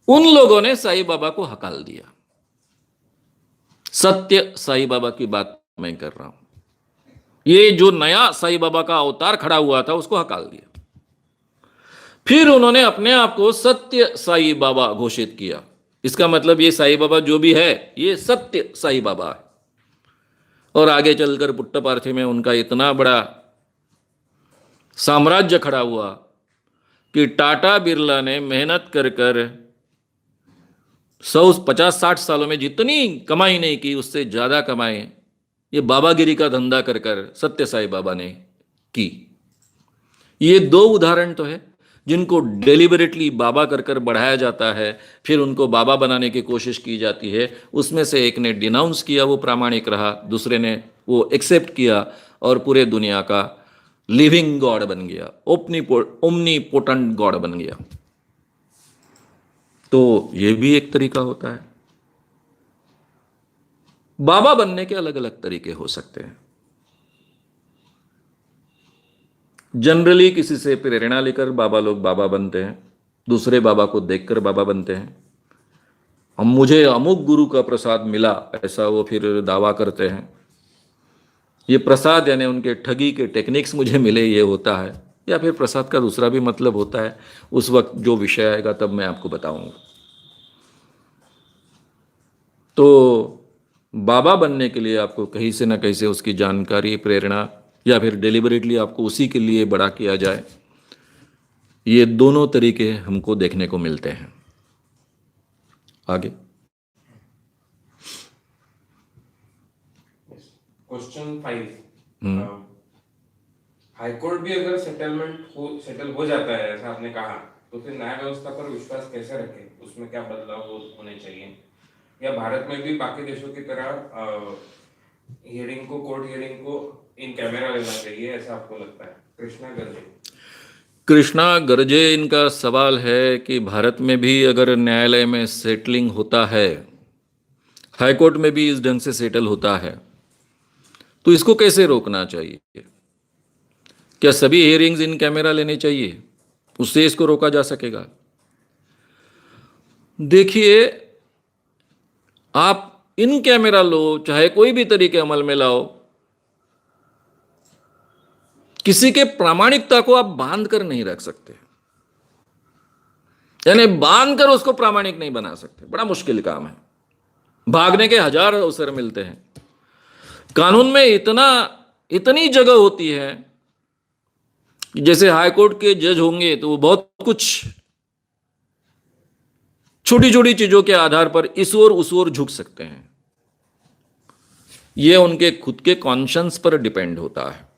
उन लोगों ने साई बाबा को हकाल दिया। सत्य साई बाबा की बात मैं कर रहा हूं। ये जो नया साई बाबा का अवतार खड़ा हुआ था उसको हकाल दिया। फिर उन्होंने अपने आप को सत्य साई बाबा घोषित किया। इसका मतलब ये साई बाबा जो भी है ये सत्य साई बाबा है। और आगे चलकर पुट्टपार्थी में उनका इतना बड़ा साम्राज्य खड़ा हुआ कि टाटा बिरला ने मेहनत कर कर 150-60 सालों में जितनी कमाई नहीं की उससे ज्यादा कमाई ये बाबागिरी का धंधा कर कर सत्य साई बाबा ने की। ये दो उदाहरण तो है जिनको डेलिबरेटली बाबा कर कर बढ़ाया जाता है, फिर उनको बाबा बनाने की कोशिश की जाती है। उसमें से एक ने डिनाउंस किया, वो प्रामाणिक रहा, दूसरे ने वो एक्सेप्ट किया और पूरे दुनिया का लिविंग गॉड बन गया, ओमनीपोटेंट गॉड बन गया। तो ये भी एक तरीका होता है। बाबा बनने के अलग अलग तरीके हो सकते हैं। जनरली किसी से प्रेरणा लेकर बाबा लोग बाबा बनते हैं, दूसरे बाबा को देखकर बाबा बनते हैं। हम मुझे अमुक गुरु का प्रसाद मिला ऐसा वो फिर दावा करते हैं। ये प्रसाद यानी उनके ठगी के टेक्निक्स मुझे मिले ये होता है, या फिर प्रसाद का दूसरा भी मतलब होता है। उस वक्त जो विषय आएगा तब मैं आपको बताऊंगा। तो बाबा बनने के लिए आपको कहीं से ना कहीं से उसकी जानकारी, प्रेरणा, या फिर डेलिबरेटली आपको उसी के लिए बड़ा किया जाए, ये दोनों तरीके हमको देखने को मिलते हैं। आगे क्वेश्चन 5, हाईकोर्ट भी अगर सेटल हो जाता है ऐसा आपने कहा, तो फिर न्याय व्यवस्था पर विश्वास कैसे रखें? उसमें क्या बदलाव होने चाहिए? या भारत में भी बाकी देशों की तरह हियरिंग को, कोर्ट हियरिंग को इन कैमरा लेना चाहिए, ऐसा आपको लगता है? कृष्णा गर्जे इनका सवाल है कि भारत में भी अगर न्यायालय में सेटलिंग होता है, हाईकोर्ट में भी इस ढंग से सेटल होता है, तो इसको कैसे रोकना चाहिए? क्या सभी हियरिंग्स इन कैमरा लेने चाहिए? उससे इसको रोका जा सकेगा? देखिए, आप इन कैमरा लो, चाहे कोई भी तरीके अमल में लाओ, किसी के प्रामाणिकता को आप बांध कर नहीं रख सकते, यानी बांध कर उसको प्रामाणिक नहीं बना सकते। बड़ा मुश्किल काम है। भागने के 1000 अवसर मिलते हैं। कानून में इतनी जगह होती है कि जैसे हाईकोर्ट के जज होंगे तो वो बहुत कुछ छोटी छोटी चीजों के आधार पर इस ओर उस ओर झुक सकते हैं। यह उनके खुद के कॉन्शियंस पर डिपेंड होता है।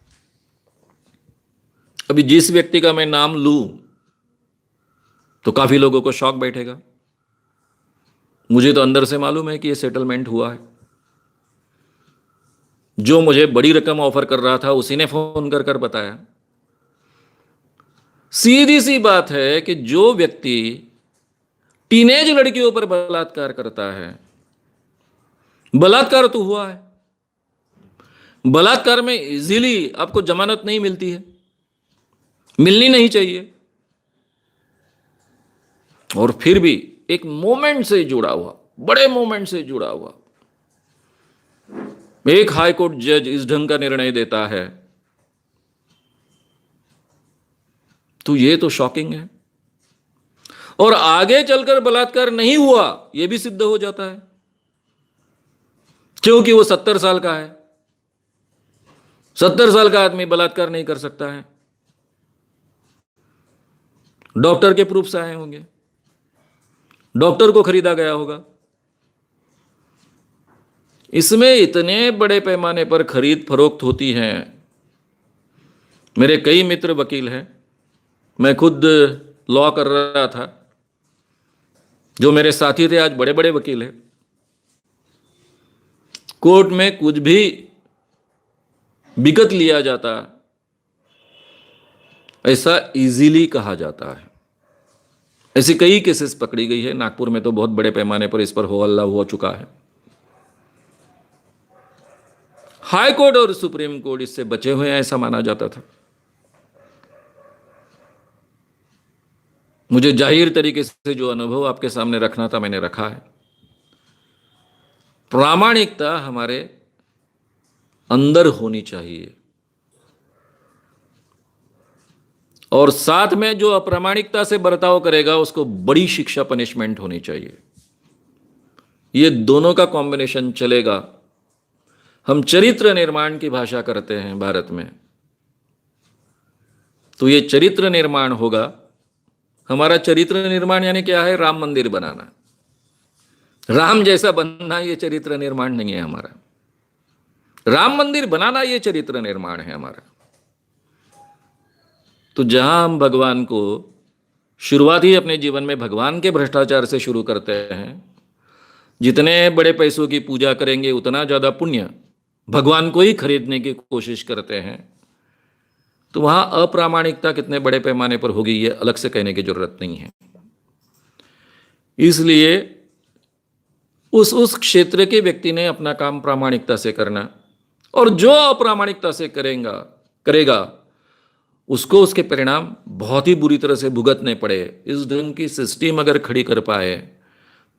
अभी जिस व्यक्ति का मैं नाम लूं तो काफी लोगों को शॉक बैठेगा। मुझे तो अंदर से मालूम है कि यह सेटलमेंट हुआ है। जो मुझे बड़ी रकम ऑफर कर रहा था उसी ने फोन कर कर बताया। सीधी सी बात है कि जो व्यक्ति टीनेज लड़कियों पर बलात्कार करता है। बलात्कार तो हुआ है, बलात्कार में इजीली आपको जमानत नहीं मिलती है, मिलनी नहीं चाहिए, और फिर भी एक मोमेंट से जुड़ा हुआ, बड़े मोमेंट से जुड़ा हुआ एक हाई कोर्ट जज इस ढंग का निर्णय देता है, तो ये तो शॉकिंग है। और आगे चलकर बलात्कार नहीं हुआ यह भी सिद्ध हो जाता है, क्योंकि वो 70 साल का है। 70 साल का आदमी बलात्कार नहीं कर सकता है, डॉक्टर के प्रूफ्स आए होंगे, डॉक्टर को खरीदा गया होगा। इसमें इतने बड़े पैमाने पर खरीद फरोख्त होती है। मेरे कई मित्र वकील हैं, मैं खुद लॉ कर रहा था, जो मेरे साथी थे आज बड़े बड़े वकील हैं। कोर्ट में कुछ भी विकत लिया जाता ऐसा इजीली कहा जाता है। ऐसी कई केसेस पकड़ी गई है। नागपुर में तो बहुत बड़े पैमाने पर इस पर हो हल्ला हो चुका है। हाई कोर्ट और सुप्रीम कोर्ट इससे बचे हुए हैं ऐसा माना जाता था। मुझे जाहिर तरीके से जो अनुभव आपके सामने रखना था मैंने रखा है। प्रामाणिकता हमारे अंदर होनी चाहिए, और साथ में जो अप्रामाणिकता से बर्ताव करेगा उसको बड़ी शिक्षा, पनिशमेंट होनी चाहिए। ये दोनों का कॉम्बिनेशन चलेगा। हम चरित्र निर्माण की भाषा करते हैं भारत में, तो ये चरित्र निर्माण होगा। हमारा चरित्र निर्माण यानी क्या है? राम मंदिर बनाना, राम जैसा बनना, ये चरित्र निर्माण नहीं है हमारा। राम मंदिर बनाना ये चरित्र निर्माण है हमारा। तो जहां हम भगवान को शुरुआत ही अपने जीवन में भगवान के भ्रष्टाचार से शुरू करते हैं, जितने बड़े पैसों की पूजा करेंगे उतना ज्यादा पुण्य, भगवान को ही खरीदने की कोशिश करते हैं, तो वहां अप्रामाणिकता कितने बड़े पैमाने पर होगी ये अलग से कहने की जरूरत नहीं है। इसलिए उस क्षेत्र के व्यक्ति ने अपना काम प्रामाणिकता से करना, और जो अप्रामाणिकता से करेगा उसको उसके परिणाम बहुत ही बुरी तरह से भुगतने पड़े। इस ढंग की सिस्टम अगर खड़ी कर पाए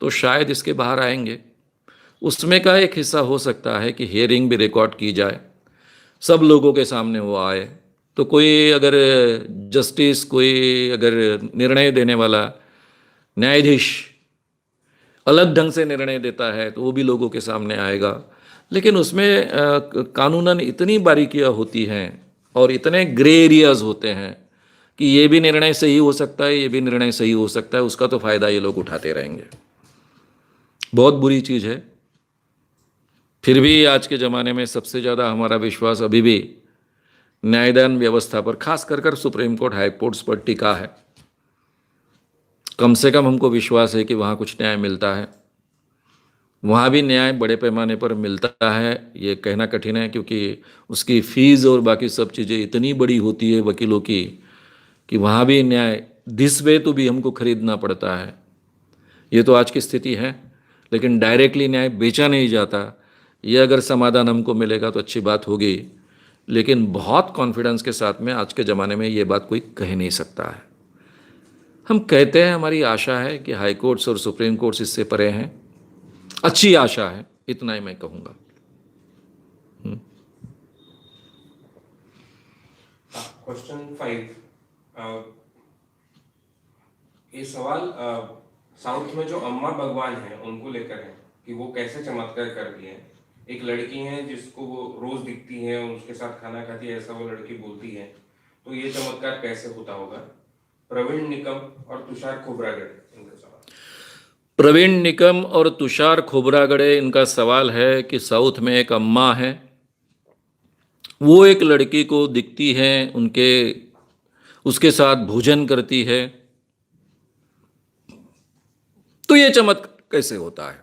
तो शायद इसके बाहर आएंगे। उसमें का एक हिस्सा हो सकता है कि हियरिंग भी रिकॉर्ड की जाए, सब लोगों के सामने वो आए, तो कोई अगर जस्टिस, कोई अगर निर्णय देने वाला न्यायाधीश अलग ढंग से निर्णय देता है तो वो भी लोगों के सामने आएगा। लेकिन उसमें कानूनन इतनी बारीकियां होती हैं और इतने ग्रे एरियाज होते हैं कि ये भी निर्णय सही हो सकता है, ये भी निर्णय सही हो सकता है, उसका तो फायदा ये लोग उठाते रहेंगे। बहुत बुरी चीज़ है। फिर भी आज के ज़माने में सबसे ज़्यादा हमारा विश्वास अभी भी न्यायदान व्यवस्था पर, खास कर सुप्रीम कोर्ट, हाई कोर्ट्स पर टिका है। कम से कम हमको विश्वास है कि वहाँ कुछ न्याय मिलता है। वहाँ भी न्याय बड़े पैमाने पर मिलता है ये कहना कठिन है, क्योंकि उसकी फीस और बाकी सब चीज़ें इतनी बड़ी होती है वकीलों की कि वहाँ भी न्याय दिस वे तो भी हमको खरीदना पड़ता है। ये तो आज की स्थिति है। लेकिन डायरेक्टली न्याय बेचा नहीं जाता। ये अगर समाधान हमको मिलेगा तो अच्छी बात होगी, लेकिन बहुत कॉन्फिडेंस के साथ में आज के ज़माने में ये बात कोई कह नहीं सकता है। हम कहते हैं, हमारी आशा है कि हाई कोर्ट्स और सुप्रीम कोर्ट्स इससे परे हैं। अच्छी आशा है, इतना ही मैं कहूँगा। क्वेश्चन 5, ये सवाल साउथ में जो अम्मा भगवान है उनको लेकर है कि वो कैसे चमत्कार कर दिए हैं। एक लड़की है जिसको वो रोज दिखती है, उसके साथ खाना खाती है, ऐसा वो लड़की बोलती है, तो ये चमत्कार कैसे होता होगा? प्रवीण निकम और तुषार खोब्रागड़े, इनका सवाल। प्रवीण निकम और तुषार खोब्रागड़े, इनका सवाल है कि साउथ में एक अम्मा है, वो एक लड़की को दिखती है, उसके साथ भोजन करती है, तो ये चमत्कार कैसे होता है?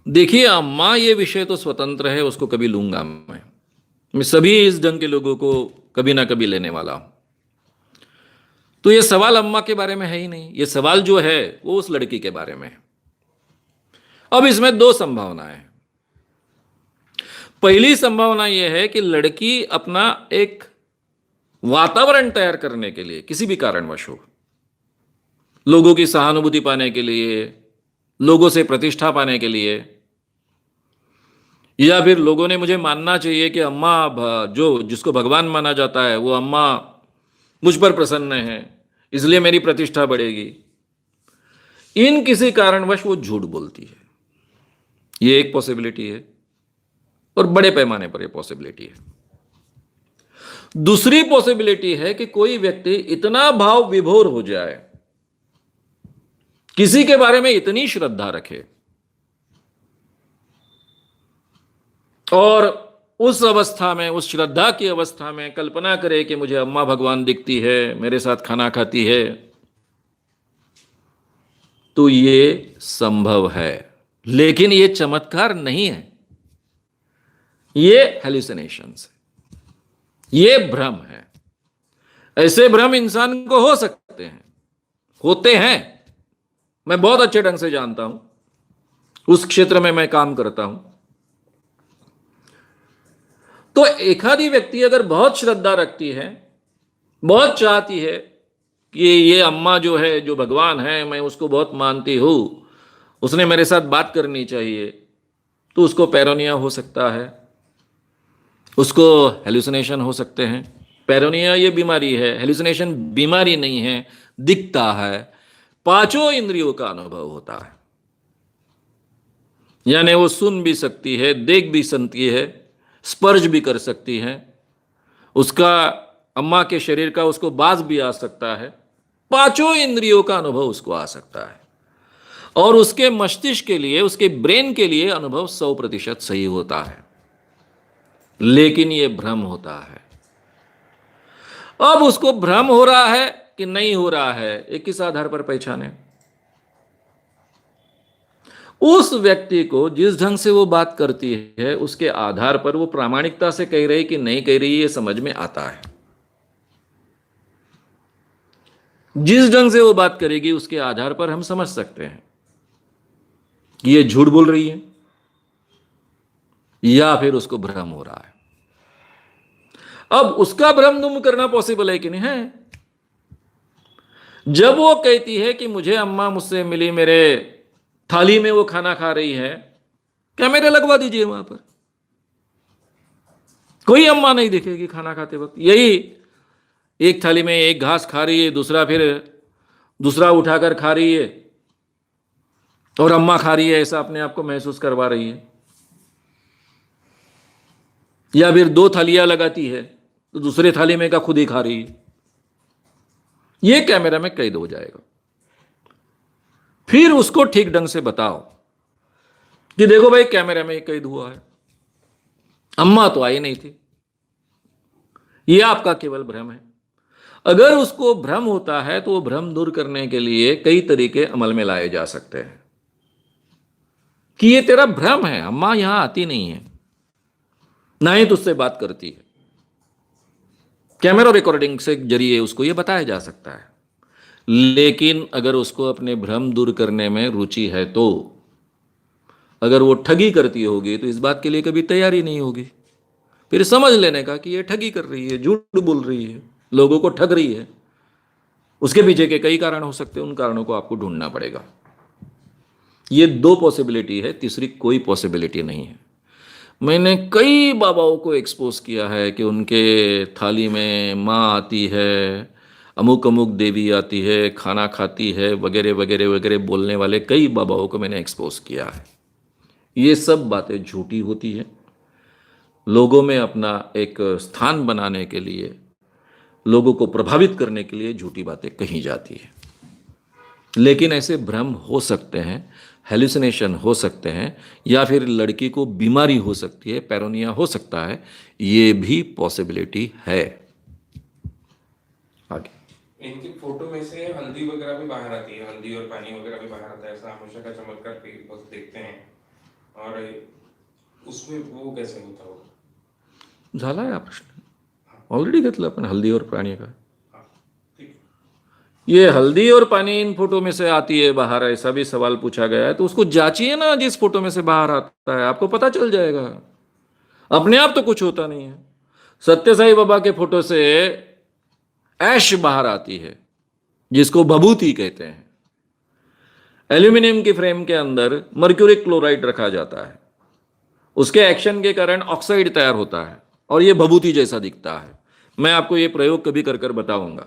देखिए अम्मा, ये विषय तो स्वतंत्र है, उसको कभी लूंगा मैं सभी इस ढंग के लोगों को कभी ना कभी लेने वाला हूं। तो ये सवाल अम्मा के बारे में है ही नहीं, ये सवाल जो है वो उस लड़की के बारे में है। अब इसमें दो संभावनाएं हैं। पहली संभावना यह है कि लड़की अपना एक वातावरण तैयार करने के लिए किसी भी कारणवश हो, लोगों की सहानुभूति पाने के लिए, लोगों से प्रतिष्ठा पाने के लिए, या फिर लोगों ने मुझे मानना चाहिए कि अम्मा जो जिसको भगवान माना जाता है वो अम्मा मुझ पर प्रसन्न है, इसलिए मेरी प्रतिष्ठा बढ़ेगी। इन किसी कारणवश वो झूठ बोलती है, ये एक पॉसिबिलिटी है, और बड़े पैमाने पर यह पॉसिबिलिटी है। दूसरी पॉसिबिलिटी है कि कोई व्यक्ति इतना भाव विभोर हो जाए, किसी के बारे में इतनी श्रद्धा रखे, और उस अवस्था में, उस श्रद्धा की अवस्था में कल्पना करे कि मुझे अम्मा भगवान दिखती है, मेरे साथ खाना खाती है, तो ये संभव है। लेकिन ये चमत्कार नहीं है, ये हेलुसिनेशंस है, ये भ्रम है। ऐसे भ्रम इंसान को हो सकते हैं, होते हैं, मैं बहुत अच्छे ढंग से जानता हूं, उस क्षेत्र में मैं काम करता हूं। तो एक आधी व्यक्ति अगर बहुत श्रद्धा रखती है, बहुत चाहती है कि ये अम्मा जो है, जो भगवान है, मैं उसको बहुत मानती हूं, उसने मेरे साथ बात करनी चाहिए, तो उसको पैरोनिया हो सकता है, उसको हेलुसिनेशन हो सकते हैं। पैरोनिया ये बीमारी है, हेलुसिनेशन बीमारी नहीं है, दिखता है, पांचों इंद्रियों का अनुभव होता है। यानी वो सुन भी सकती है, देख भी सकती है, स्पर्श भी कर सकती है, उसका अम्मा के शरीर का उसको बाज भी आ सकता है, पांचों इंद्रियों का अनुभव उसको आ सकता है, और उसके मस्तिष्क के लिए, उसके ब्रेन के लिए अनुभव 100% सही होता है। लेकिन यह भ्रम होता है। अब उसको भ्रम हो रहा है कि नहीं हो रहा है, एक किस आधार पर पहचाने? उस व्यक्ति को जिस ढंग से वो बात करती है उसके आधार पर वो प्रामाणिकता से कह रही कि नहीं कह रही, ये समझ में आता है। जिस ढंग से वो बात करेगी उसके आधार पर हम समझ सकते हैं कि ये झूठ बोल रही है या फिर उसको भ्रम हो रहा है। अब उसका भ्रम दूर करना पॉसिबल है कि नहीं है? जब वो कहती है कि मुझे अम्मा मुझसे मिली, मेरे थाली में वो खाना खा रही है, कैमरे लगवा दीजिए वहां पर, कोई अम्मा नहीं दिखेगी खाना खाते वक्त। यही एक थाली में एक घास खा रही है, दूसरा फिर दूसरा उठाकर खा रही है, और अम्मा खा रही है ऐसा अपने आप को महसूस करवा रही है। या फिर दो थालियां लगाती है तो दूसरे थाली में का खुद ही खा रही है। यह कैमरा में कैद हो जाएगा। फिर उसको ठीक ढंग से बताओ कि देखो भाई, कैमरे में कैद हुआ है, अम्मा तो आई नहीं थी, यह आपका केवल भ्रम है। अगर उसको भ्रम होता है तो वो भ्रम दूर करने के लिए कई तरीके अमल में लाए जा सकते हैं कि ये तेरा भ्रम है, अम्मा यहां आती नहीं है, ना ही तुझसे बात करती है। कैमरा रिकॉर्डिंग से जरिए उसको यह बताया जा सकता है। लेकिन अगर उसको अपने भ्रम दूर करने में रुचि है तो अगर वो ठगी करती होगी तो इस बात के लिए कभी तैयारी नहीं होगी। फिर समझ लेने का कि ये ठगी कर रही है, झूठ बोल रही है, लोगों को ठग रही है। उसके पीछे के कई कारण हो सकते हैं, उन कारणों को आपको ढूंढना पड़ेगा। ये दो पॉसिबिलिटी है, तीसरी कोई पॉसिबिलिटी नहीं है। मैंने कई बाबाओं को एक्सपोज किया है कि उनके थाली में माँ आती है, अमुक अमुक देवी आती है, खाना खाती है, वगैरह वगैरह वगैरह बोलने वाले कई बाबाओं को मैंने एक्सपोज किया है। ये सब बातें झूठी होती हैं। लोगों में अपना एक स्थान बनाने के लिए, लोगों को प्रभावित करने के लिए झूठी बातें कही जाती है। लेकिन ऐसे भ्रम हो सकते हैं, हेलुसिनेशन हो सकते हैं, या फिर लड़की को बीमारी हो सकती है, पैरोनिया हो सकता है, ये भी पॉसिबिलिटी है। आगे इनकी फोटो में से हल्दी वगैरह भी बाहर आती है, हल्दी और पानी वगैरह भी बाहर आता है, ऐसा हमेशा का चमत्कार पे बस देखते हैं। और उसमें वो कैसे होता होगा? झाला आहे हा प्रश्न, ऑलरेडी घेतला आपण हल्दी और प्राणी का। हाँ, ठीक ये हल्दी और पानी इन फोटो में से आती है बाहर, ऐसा भी सवाल पूछा गया है, तो उसको जांचिए ना, जिस फोटो में से बाहर आता है आपको पता चल जाएगा। अपने आप तो कुछ होता नहीं है। सत्य साई बाबा के फोटो से ऐश बाहर आती है, जिसको भभूति कहते हैं। एल्यूमिनियम की फ्रेम के अंदर मर्क्यूरिक क्लोराइड रखा जाता है, उसके एक्शन के कारण ऑक्साइड तैयार होता है और यह भभूति जैसा दिखता है। मैं आपको यह प्रयोग कभी कर कर बताऊंगा,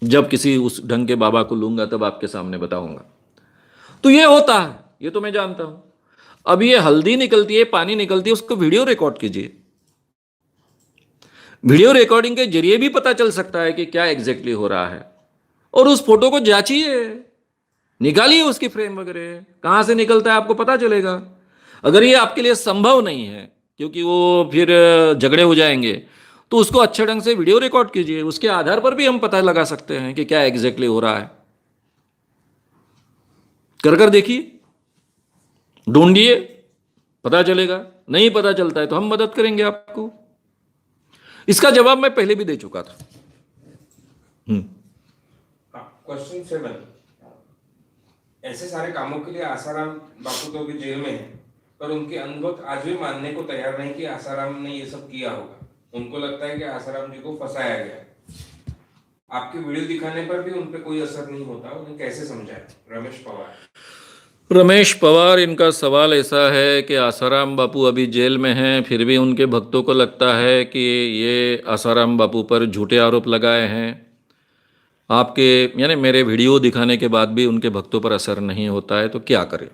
जब किसी उस ढंग के बाबा को लूंगा तब आपके सामने बताऊंगा। तो ये होता है, ये तो मैं जानता हूं। अब ये हल्दी निकलती है, पानी निकलती है, उसको वीडियो रिकॉर्ड कीजिए। वीडियो रिकॉर्डिंग के जरिए भी पता चल सकता है कि क्या एग्जैक्टली हो रहा है। और उस फोटो को जांचिए, निकालिए उसकी फ्रेम वगैरह, कहां से निकलता है आपको पता चलेगा। अगर ये आपके लिए संभव नहीं है, क्योंकि वो फिर झगड़े हो जाएंगे, तो उसको अच्छे ढंग से वीडियो रिकॉर्ड कीजिए। उसके आधार पर भी हम पता लगा सकते हैं कि क्या एग्जैक्टली हो रहा है। कर कर देखिए, ढूंढिए, पता चलेगा। नहीं पता चलता है तो हम मदद करेंगे आपको। इसका जवाब मैं पहले भी दे चुका था। क्वेश्चन 7, ऐसे सारे कामों के लिए आसाराम बापू तो अभी जेल में है, पर उनके अनुभव आज भी मानने को तैयार नहीं कि आसाराम ने ये सब किया होगा। उनको लगता है कि आसाराम जी को फंसाया गया। आपकी वीडियो दिखाने पर भी उन पे कोई असर नहीं होता, उन्हें कैसे समझाए? रमेश पवार। रमेश पवार, इनका सवाल ऐसा है कि आसाराम बापू अभी जेल में हैं, फिर भी उनके भक्तों को लगता है कि ये आसाराम बापू पर झूठे आरोप लगाए हैं। आपके यानी मेरे वीडियो दिखाने के बाद भी उनके भक्तों पर असर नहीं होता है, तो क्या करें?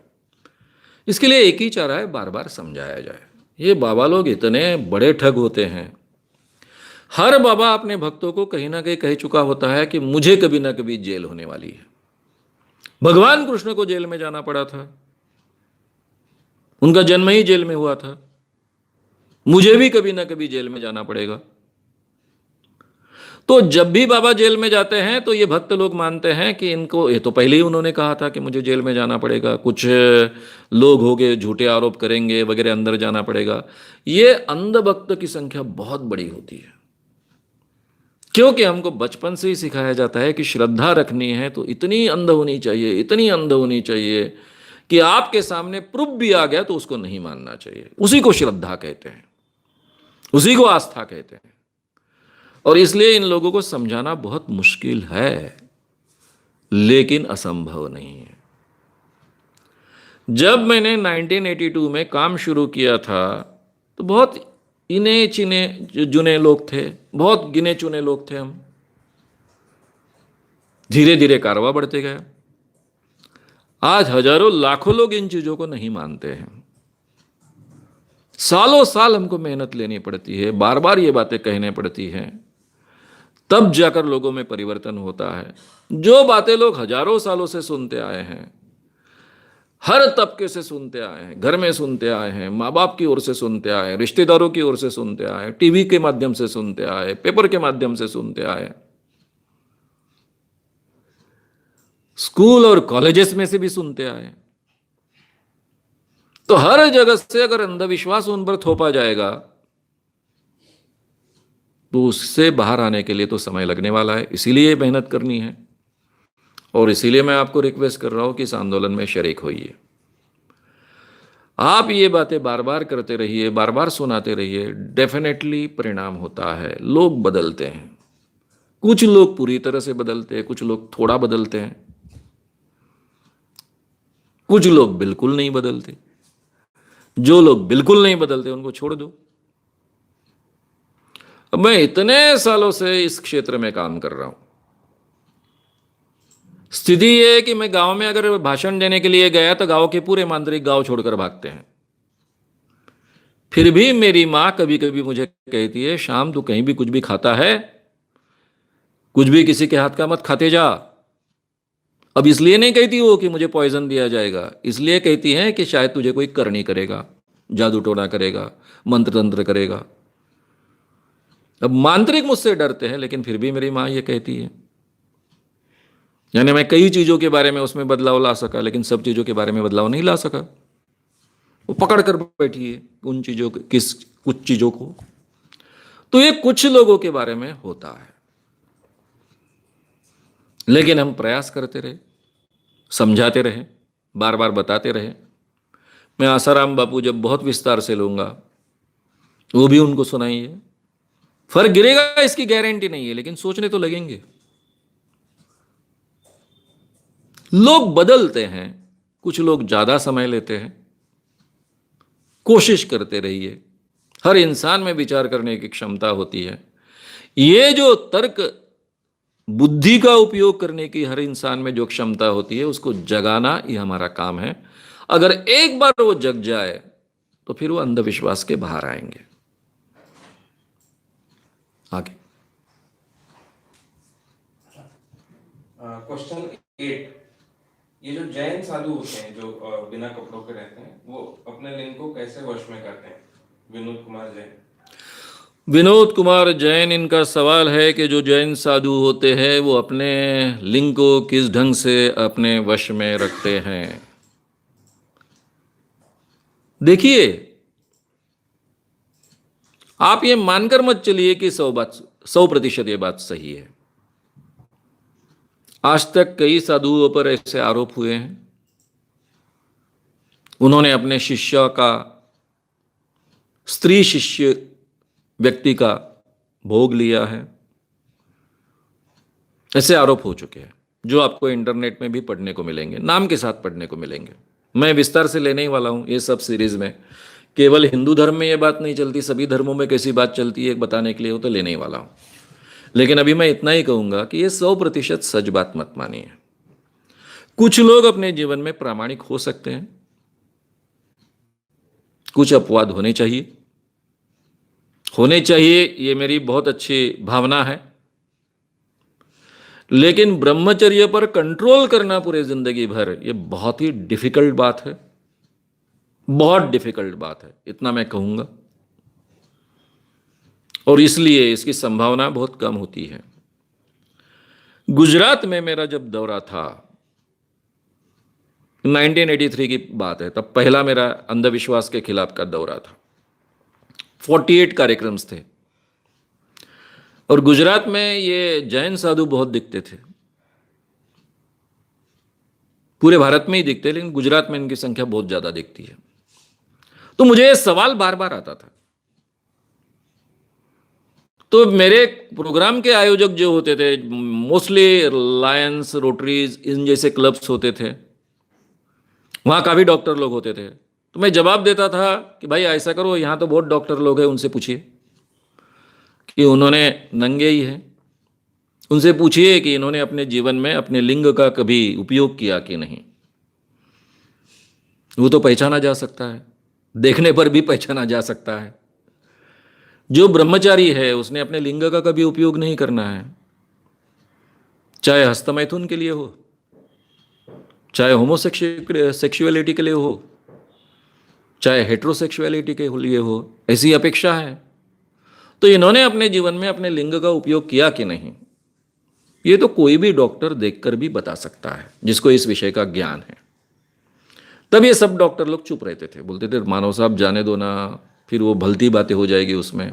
इसके लिए एक ही चारा है, बार बार समझाया जाए। ये बाबा लोग इतने बड़े ठग होते हैं। हर बाबा अपने भक्तों को कहीं ना कहीं कह चुका होता है कि मुझे कभी ना कभी जेल होने वाली है। भगवान कृष्ण को जेल में जाना पड़ा था, उनका जन्म ही जेल में हुआ था। मुझे भी कभी ना कभी जेल में जाना पड़ेगा। तो जब भी बाबा जेल में जाते हैं तो ये भक्त लोग मानते हैं कि इनको, ये तो पहले ही उन्होंने कहा था कि मुझे जेल में जाना पड़ेगा, कुछ लोग होंगे झूठे आरोप करेंगे वगैरह, अंदर जाना पड़ेगा। ये अंध भक्त की संख्या बहुत बड़ी होती है, क्योंकि हमको बचपन से ही सिखाया जाता है कि श्रद्धा रखनी है तो इतनी अंध होनी चाहिए, इतनी अंध होनी चाहिए कि आपके सामने प्रूफ भी आ गया तो उसको नहीं मानना चाहिए। उसी को श्रद्धा कहते हैं, उसी को आस्था कहते हैं। और इसलिए इन लोगों को समझाना बहुत मुश्किल है, लेकिन असंभव नहीं है। जब मैंने 1982 में काम शुरू किया था तो बहुत इने चिने जुने लोग थे, बहुत गिने चुने लोग थे हम। धीरे धीरे कारवा बढ़ते गया। आज हजारों लाखों लोग इन चीजों को नहीं मानते हैं। सालों साल हमको मेहनत लेनी पड़ती है, बार बार ये बातें कहने पड़ती हैं, तब जाकर लोगों में परिवर्तन होता है। जो बातें लोग हजारों सालों से सुनते आए हैं, हर तबके से सुनते आए हैं, घर में सुनते आए हैं, माँ बाप की ओर से सुनते आए, रिश्तेदारों की ओर से सुनते आए, टीवी के माध्यम से सुनते आए, पेपर के माध्यम से सुनते आए, स्कूल और कॉलेजेस में से भी सुनते आए, तो हर जगह से अगर अंधविश्वास उन पर थोपा जाएगा तो उससे बाहर आने के लिए तो समय लगने वाला है। इसीलिए मेहनत करनी है और इसीलिए मैं आपको रिक्वेस्ट कर रहा हूं कि इस आंदोलन में शरीक होइए। आप ये बातें बार बार करते रहिए, बार बार सुनाते रहिए, डेफिनेटली परिणाम होता है। लोग बदलते हैं, कुछ लोग पूरी तरह से बदलते हैं, कुछ लोग थोड़ा बदलते हैं, कुछ लोग बिल्कुल नहीं बदलते। जो लोग बिल्कुल नहीं बदलते उनको छोड़ दो। अब मैं इतने सालों से इस क्षेत्र में काम कर रहा हूं। स्थिति यह है कि मैं गांव में अगर भाषण देने के लिए गया तो गांव के पूरे मांत्रिक गांव छोड़कर भागते हैं। फिर भी मेरी मां कभी कभी मुझे कहती है, शाम तू कहीं भी कुछ भी खाता है, कुछ भी किसी के हाथ का मत खाते जा। अब इसलिए नहीं कहती वो कि मुझे पॉइजन दिया जाएगा, इसलिए कहती है कि शायद तुझे कोई करनी करेगा, जादू टोना करेगा, मंत्र तंत्र करेगा। अब मांत्रिक मुझसे डरते हैं, लेकिन फिर भी मेरी मां ये कहती है। यानी मैं कई चीजों के बारे में उसमें बदलाव ला सका, लेकिन सब चीजों के बारे में बदलाव नहीं ला सका। वो पकड़ कर बैठी है उन चीजों कुछ चीजों को। तो ये कुछ लोगों के बारे में होता है। लेकिन हम प्रयास करते रहे, समझाते रहे, बार बार बताते रहे। मैं आसाराम बापू जब बहुत विस्तार से लूंगा, वो भी उनको सुनाइए। फर्क गिरेगा इसकी गारंटी नहीं है, लेकिन सोचने तो लगेंगे। लोग बदलते हैं, कुछ लोग ज्यादा समय लेते हैं। कोशिश करते रहिए। हर इंसान में विचार करने की क्षमता होती है। ये जो तर्क बुद्धि का उपयोग करने की हर इंसान में जो क्षमता होती है, उसको जगाना ये हमारा काम है। अगर एक बार वो जग जाए तो फिर वो अंधविश्वास के बाहर आएंगे। आगे क्वेश्चन 8, ये जो जैन साधु होते हैं जो बिना कपड़ों के रहते हैं, वो अपने लिंग को कैसे वश में करते हैं? विनोद कुमार जैन। विनोद कुमार जैन, इनका सवाल है कि जो जैन साधु होते हैं वो अपने लिंग को किस ढंग से अपने वश में रखते हैं। देखिए, आप ये मानकर मत चलिए कि 100% ये बात सही है। आज तक कई साधुओं पर ऐसे आरोप हुए हैं। उन्होंने अपने शिष्य का, स्त्री शिष्य व्यक्ति का भोग लिया है। ऐसे आरोप हो चुके हैं जो आपको इंटरनेट में भी पढ़ने को मिलेंगे, नाम के साथ पढ़ने को मिलेंगे। मैं विस्तार से लेने ही वाला हूं ये सब सीरीज में। केवल हिंदू धर्म में ये बात नहीं चलती, सभी धर्मों में कैसी बात चलती है एक बताने के लिए, वो तो लेने ही वाला हूं। लेकिन अभी मैं इतना ही कहूंगा कि ये 100% सच बात मत मानिए। कुछ लोग अपने जीवन में प्रामाणिक हो सकते हैं, कुछ अपवाद होने चाहिए, ये मेरी बहुत अच्छी भावना है। लेकिन ब्रह्मचर्य पर कंट्रोल करना पूरे जिंदगी भर, ये बहुत ही डिफिकल्ट बात है, बहुत डिफिकल्ट बात है, इतना मैं कहूंगा। और इसलिए इसकी संभावना बहुत कम होती है। गुजरात में मेरा जब दौरा था, 1983 की बात है, तब पहला मेरा अंधविश्वास के खिलाफ का दौरा था। 48 कार्यक्रम्स थे और गुजरात में ये जैन साधु बहुत दिखते थे। पूरे भारत में ही दिखते, लेकिन गुजरात में इनकी संख्या बहुत ज्यादा दिखती है। तो मुझे ये सवाल बार बार आता था। तो मेरे प्रोग्राम के आयोजक जो होते थे, मोस्टली लायंस, रोटरीज, इन जैसे क्लब्स होते थे, वहां काफी डॉक्टर लोग होते थे। तो मैं जवाब देता था कि भाई ऐसा करो, यहां तो बहुत डॉक्टर लोग हैं, उनसे पूछिए कि उन्होंने, नंगे ही है, उनसे पूछिए कि इन्होंने अपने जीवन में अपने लिंग का कभी उपयोग किया कि नहीं। वो तो पहचाना जा सकता है, देखने पर भी पहचाना जा सकता है। जो ब्रह्मचारी है उसने अपने लिंग का कभी उपयोग नहीं करना है, चाहे हस्तमैथुन के लिए हो, चाहे होमोसेक्सुअलिटी के लिए हो, चाहे हेट्रोसेक्सुअलिटी के लिए हो, ऐसी अपेक्षा है। तो इन्होंने अपने जीवन में अपने लिंग का उपयोग किया कि नहीं, ये तो कोई भी डॉक्टर देखकर भी बता सकता है जिसको इस विषय का ज्ञान है। तब ये सब डॉक्टर लोग चुप रहते थे, बोलते थे मानव साहब जाने दो ना, फिर वो भलती बातें हो जाएगी उसमें।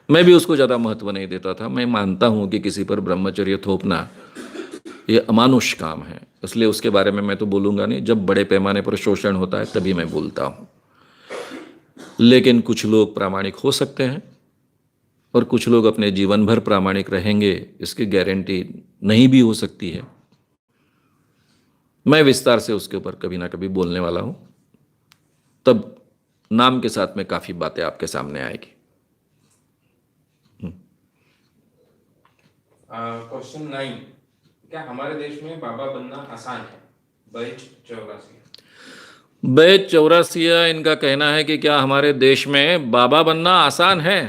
मैं भी उसको ज़्यादा महत्व नहीं देता था। मैं मानता हूं कि किसी पर ब्रह्मचर्य थोपना ये अमानुष काम है, इसलिए उसके बारे में मैं तो बोलूंगा नहीं। जब बड़े पैमाने पर शोषण होता है तभी मैं बोलता हूं। लेकिन कुछ लोग प्रामाणिक हो सकते हैं और कुछ लोग अपने जीवन भर प्रामाणिक रहेंगे, इसकी गारंटी नहीं भी हो सकती है। मैं विस्तार से उसके ऊपर कभी ना कभी बोलने वाला हूं, तब नाम के साथ में काफी बातें आपके सामने आएगी। क्वेश्चन 9, क्या हमारे देश में बाबा बनना आसान है? बैच 84 इनका कहना है कि क्या हमारे देश में बाबा बनना आसान है?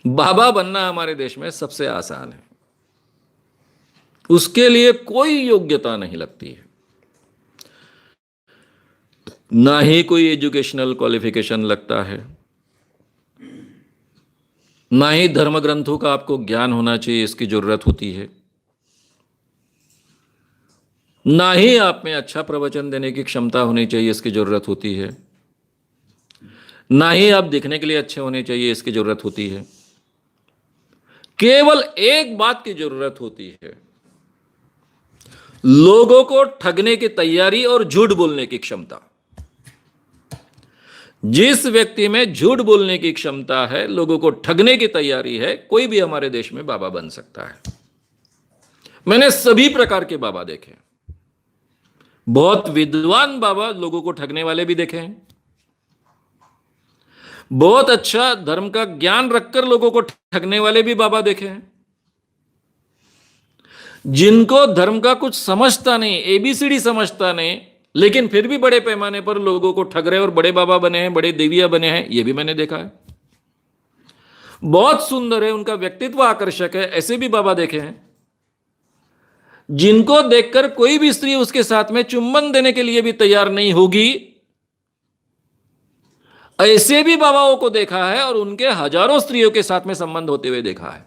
बाबा बनना हमारे देश में सबसे आसान है। उसके लिए कोई योग्यता नहीं लगती है, ना ही कोई एजुकेशनल क्वालिफिकेशन लगता है, ना ही धर्म ग्रंथों का आपको ज्ञान होना चाहिए, इसकी जरूरत होती है, ना ही आप में अच्छा प्रवचन देने की क्षमता होनी चाहिए, इसकी जरूरत होती है, ना ही आप दिखने के लिए अच्छे होने चाहिए, इसकी जरूरत होती है। केवल एक बात की जरूरत होती है, लोगों को ठगने की तैयारी और झूठ बोलने की क्षमता। जिस व्यक्ति में झूठ बोलने की क्षमता है, लोगों को ठगने की तैयारी है, कोई भी हमारे देश में बाबा बन सकता है। मैंने सभी प्रकार के बाबा देखे, बहुत विद्वान बाबा लोगों को ठगने वाले भी देखे हैं, बहुत अच्छा धर्म का ज्ञान रखकर लोगों को ठगने वाले भी बाबा देखे हैं। जिनको धर्म का कुछ समझता नहीं, एबीसीडी समझता नहीं, लेकिन फिर भी बड़े पैमाने पर लोगों को ठग रहे और बड़े बाबा बने हैं, बड़े देविया बने हैं, यह भी मैंने देखा है। बहुत सुंदर है, उनका व्यक्तित्व आकर्षक है, ऐसे भी बाबा देखे हैं। जिनको देखकर कोई भी स्त्री उसके साथ में चुंबन देने के लिए भी तैयार नहीं होगी, ऐसे भी बाबाओं को देखा है और उनके हजारों स्त्रियों के साथ में संबंध होते हुए देखा है।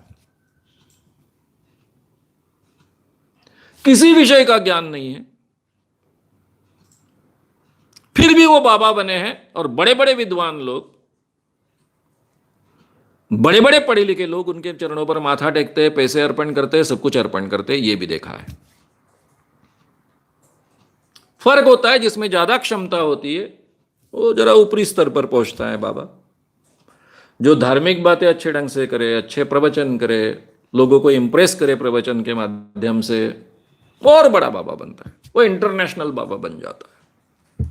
किसी विषय का ज्ञान नहीं है, फिर भी वो बाबा बने हैं। और बड़े बड़े विद्वान लोग, बड़े बड़े पढ़े लिखे लोग उनके चरणों पर माथा टेकते, पैसे अर्पण करते, सब कुछ अर्पण करते, ये भी देखा है। फर्क होता है, जिसमें ज्यादा क्षमता होती है वो जरा ऊपरी स्तर पर पहुंचता है बाबा। जो धार्मिक बातें अच्छे ढंग से करे, अच्छे प्रवचन करे, लोगों को इंप्रेस करे प्रवचन के माध्यम से, और बड़ा बाबा बनता है, वो इंटरनेशनल बाबा बन जाता है।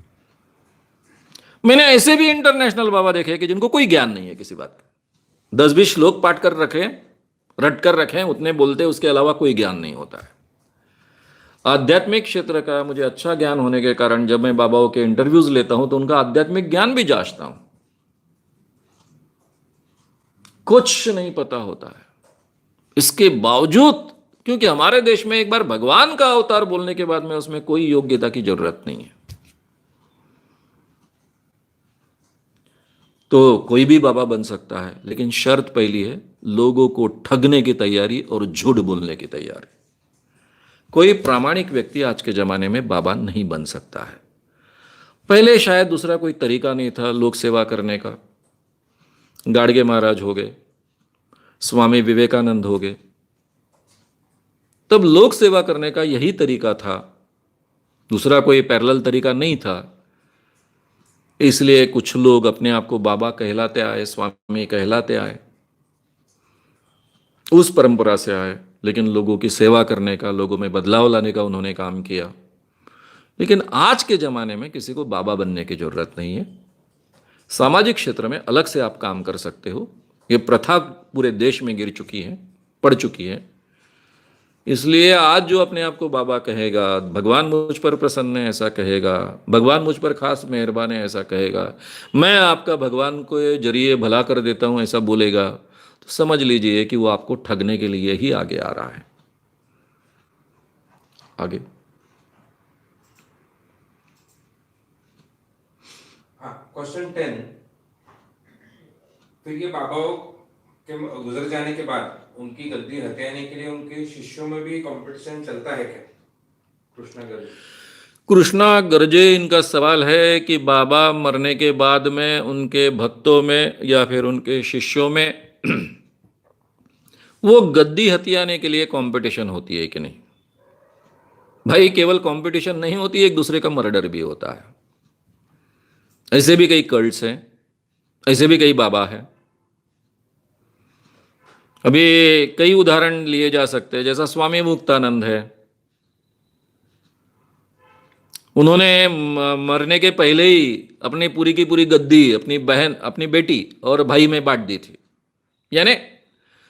मैंने ऐसे भी इंटरनेशनल बाबा देखे कि जिनको कोई ज्ञान नहीं है किसी बात का, 10-20 श्लोक पाठ कर रखे, रट कर रखे, उतने बोलते, उसके अलावा कोई ज्ञान नहीं होता है। आध्यात्मिक क्षेत्र का मुझे अच्छा ज्ञान होने के कारण जब मैं बाबाओं के इंटरव्यूज लेता हूं तो उनका आध्यात्मिक ज्ञान भी जांचता हूं। कुछ नहीं पता होता है, इसके बावजूद, क्योंकि हमारे देश में एक बार भगवान का अवतार बोलने के बाद में उसमें कोई योग्यता की जरूरत नहीं है। तो कोई भी बाबा बन सकता है, लेकिन शर्त पहली है, लोगों को ठगने की तैयारी और झूठ बोलने की तैयारी। कोई प्रामाणिक व्यक्ति आज के जमाने में बाबा नहीं बन सकता है। पहले शायद दूसरा कोई तरीका नहीं था लोक सेवा करने का। गाडगे महाराज हो गए, स्वामी विवेकानंद हो गए, तब लोक सेवा करने का यही तरीका था, दूसरा कोई पैरेलल तरीका नहीं था। इसलिए कुछ लोग अपने आप को बाबा कहलाते आए, स्वामी कहलाते आए, उस परंपरा से आए, लेकिन लोगों की सेवा करने का, लोगों में बदलाव लाने का उन्होंने काम किया। लेकिन आज के ज़माने में किसी को बाबा बनने की ज़रूरत नहीं है। सामाजिक क्षेत्र में अलग से आप काम कर सकते हो। ये प्रथा पूरे देश में गिर चुकी है, पड़ चुकी है। इसलिए आज जो अपने आप को बाबा कहेगा, भगवान मुझ पर प्रसन्न है ऐसा कहेगा, भगवान मुझ पर खास मेहरबान है ऐसा कहेगा, मैं आपका भगवान को जरिए भला कर देता हूँ ऐसा बोलेगा, तो समझ लीजिए कि वो आपको ठगने के लिए ही आगे आ रहा है। आगे क्वेश्चन 10, फिर ये बाबाओं के गुजर जाने के बाद उनकी गद्दी हथियाने के लिए उनके शिष्यों में भी कंपटीशन चलता है क्या? कृष्णा गर्जे इनका सवाल है कि बाबा मरने के बाद में उनके भक्तों में या फिर उनके शिष्यों में वो गद्दी हथियाने के लिए कंपटीशन होती है कि नहीं। भाई, केवल कंपटीशन नहीं होती, एक दूसरे का मर्डर भी होता है। ऐसे भी कई कल्ट्स हैं, ऐसे भी कई बाबा हैं। अभी कई उदाहरण लिए जा सकते हैं, जैसा स्वामी मुक्तानंद है। उन्होंने मरने के पहले ही अपनी पूरी की पूरी गद्दी अपनी बहन, अपनी बेटी और भाई में बांट दी थी, यानी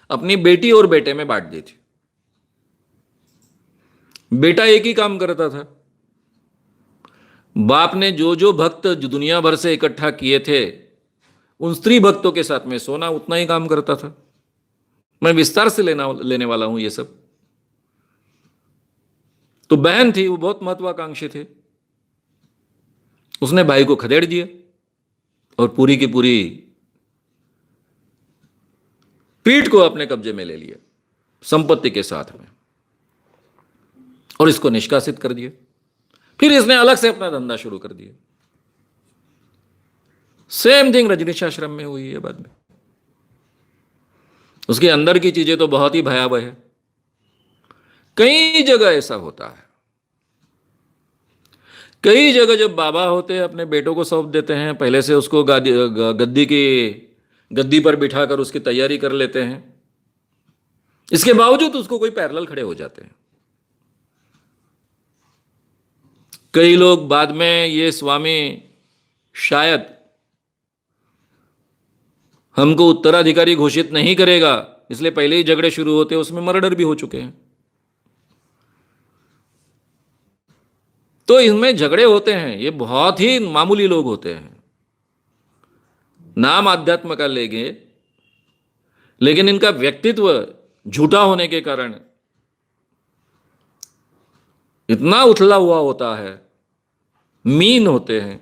अपनी बेटी और बेटे में बांट दी थी। बेटा एक ही काम करता था, बाप ने जो जो भक्त जो दुनिया भर से इकट्ठा किए थे उन स्त्री भक्तों के साथ में सोना, उतना ही काम करता था। मैं विस्तार से लेने वाला हूं ये सब। तो बहन थी, वो बहुत महत्वाकांक्षी थे, उसने भाई को खदेड़ दिया और पूरी की पूरी पीठ को अपने कब्जे में ले लिया संपत्ति के साथ में, और इसको निष्कासित कर दिया। फिर इसने अलग से अपना धंधा शुरू कर दिया। सेम थिंग रजनीश आश्रम में हुई है बाद में। उसके अंदर की चीजें तो बहुत ही भयावह है। कई जगह ऐसा होता है। कई जगह जब बाबा होते हैं अपने बेटों को सौंप देते हैं, पहले से उसको गद्दी पर बिठाकर उसकी तैयारी कर लेते हैं, इसके बावजूद उसको कोई पैरेलल खड़े हो जाते हैं। कई लोग बाद में ये स्वामी शायद हमको उत्तराधिकारी घोषित नहीं करेगा, इसलिए पहले ही झगड़े शुरू होते हैं, उसमें मर्डर भी हो चुके हैं। तो इनमें झगड़े होते हैं, ये बहुत ही मामूली लोग होते हैं। नाम आध्यात्म का लेंगे, लेकिन इनका व्यक्तित्व झूठा होने के कारण इतना उथला हुआ होता है, मीन होते हैं,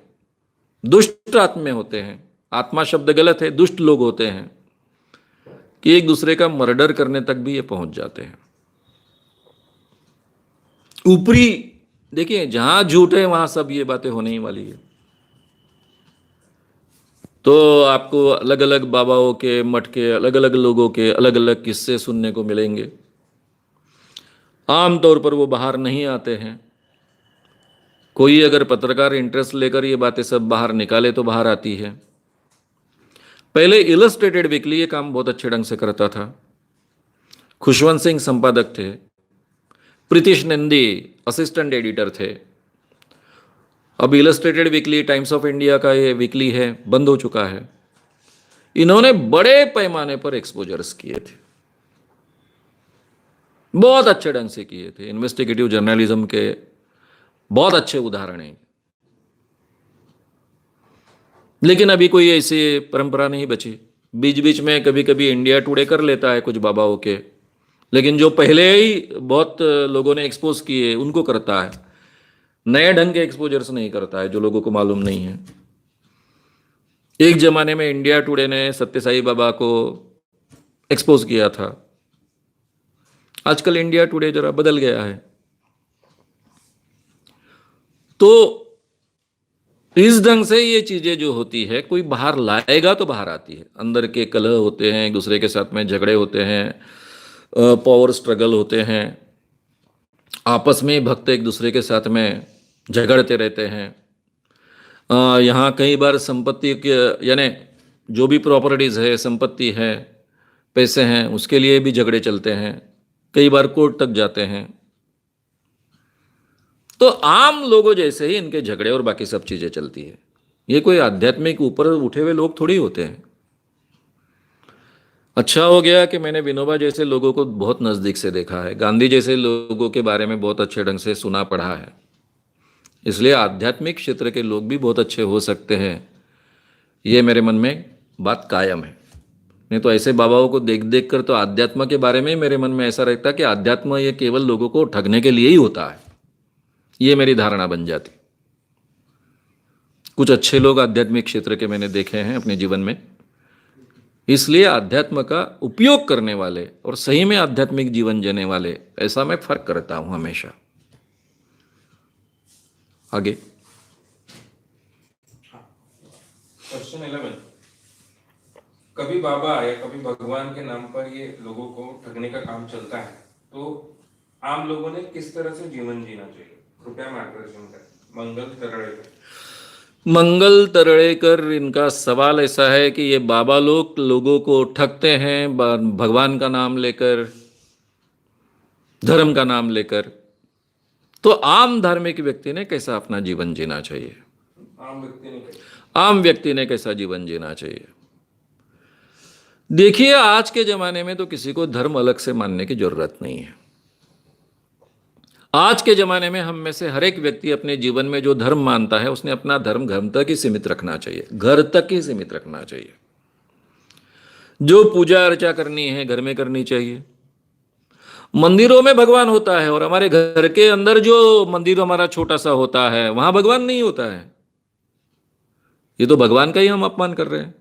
दुष्ट आत्मे होते हैं, आत्मा शब्द गलत है, दुष्ट लोग होते हैं कि एक दूसरे का मर्डर करने तक भी ये पहुंच जाते हैं। ऊपरी देखिए, जहां झूठ है वहां सब ये बातें होने ही वाली है। तो आपको अलग अलग बाबाओं के, मठ के, अलग अलग लोगों के अलग अलग किस्से सुनने को मिलेंगे। आमतौर पर वो बाहर नहीं आते हैं। कोई अगर पत्रकार इंटरेस्ट लेकर ये बातें सब बाहर निकाले तो बाहर आती है। पहले इलस्ट्रेटेड वीकली ये काम बहुत अच्छे ढंग से करता था। खुशवंत सिंह संपादक थे, प्रीतिश नंदी असिस्टेंट एडिटर थे। अब illustrated weekly times of India का ये वीकली है, बंद हो चुका है। इन्होंने बड़े पैमाने पर एक्सपोजर्स किए थे, बहुत अच्छे ढंग से किए थे। इन्वेस्टिगेटिव जर्नलिज्म के बहुत अच्छे उदाहरण हैं। लेकिन अभी कोई ऐसी परंपरा नहीं बची। बीच बीच में कभी कभी इंडिया टुडे कर लेता है कुछ बाबाओं के, लेकिन जो पहले ही बहुत लोगों ने एक्सपोज किए उनको करता है। नए ढंग के एक्सपोजर्स नहीं करता है जो लोगों को मालूम नहीं है। एक जमाने में इंडिया टुडे ने सत्य साई बाबा को एक्सपोज किया था। आजकल इंडिया टुडे जरा बदल गया है। तो इस ढंग से ये चीजें जो होती है, कोई बाहर लाएगा तो बाहर आती है। अंदर के कलह होते हैं, एक दूसरे के साथ में झगड़े होते हैं, पावर स्ट्रगल होते हैं, आपस में भक्त एक दूसरे के साथ में झगड़ते रहते हैं। यहाँ कई बार संपत्ति के, यानी जो भी प्रॉपर्टीज है, संपत्ति है, पैसे हैं, उसके लिए भी झगड़े चलते हैं, कई बार कोर्ट तक जाते हैं। तो आम लोगों जैसे ही इनके झगड़े और बाकी सब चीजें चलती है। ये कोई आध्यात्मिक ऊपर उठे हुए लोग थोड़ी होते हैं। अच्छा हो गया कि मैंने विनोबा जैसे लोगों को बहुत नजदीक से देखा है, गांधी जैसे लोगों के बारे में बहुत अच्छे ढंग से सुना पढ़ा है, इसलिए आध्यात्मिक क्षेत्र के लोग भी बहुत अच्छे हो सकते हैं, ये मेरे मन में बात कायम है। नहीं तो ऐसे बाबाओं को देख देख कर तो आध्यात्म के बारे में मेरे मन में ऐसा रहता कि आध्यात्म ये केवल लोगों को ठगने के लिए ही होता है, ये मेरी धारणा बन जाती। कुछ अच्छे लोग आध्यात्मिक क्षेत्र के मैंने देखे हैं अपने जीवन में, इसलिए आध्यात्म का उपयोग करने वाले और सही में आध्यात्मिक जीवन जीने वाले, ऐसा मैं फर्क करता हूं हमेशा। आगे क्वेश्चन 11, कभी बाबा या कभी भगवान के नाम पर ये लोगों को ठगने का काम चलता है, तो आम लोगों ने किस तरह से जीवन जीना चाहिए? कृपया मार्गदर्शन करें। मंगल तरेकर इनका सवाल ऐसा है कि ये बाबा लोग लोगों को ठगते हैं भगवान का नाम लेकर, धर्म का नाम लेकर। तो आम धार्मिक व्यक्ति ने कैसा अपना जीवन जीना चाहिए? आम व्यक्ति ने कैसा जीवन जीना चाहिए? देखिए, आज के जमाने में तो किसी को धर्म अलग से मानने की जरूरत नहीं है। आज के जमाने में हम में से हर एक व्यक्ति अपने जीवन में जो धर्म मानता है, उसने अपना धर्म घर तक ही सीमित रखना चाहिए, घर तक ही सीमित रखना चाहिए। जो पूजा अर्चा करनी है घर में करनी चाहिए। मंदिरों में भगवान होता है और हमारे घर के अंदर जो मंदिर हमारा छोटा सा होता है, वहां भगवान नहीं होता है। ये तो भगवान का ही हम अपमान कर रहे हैं।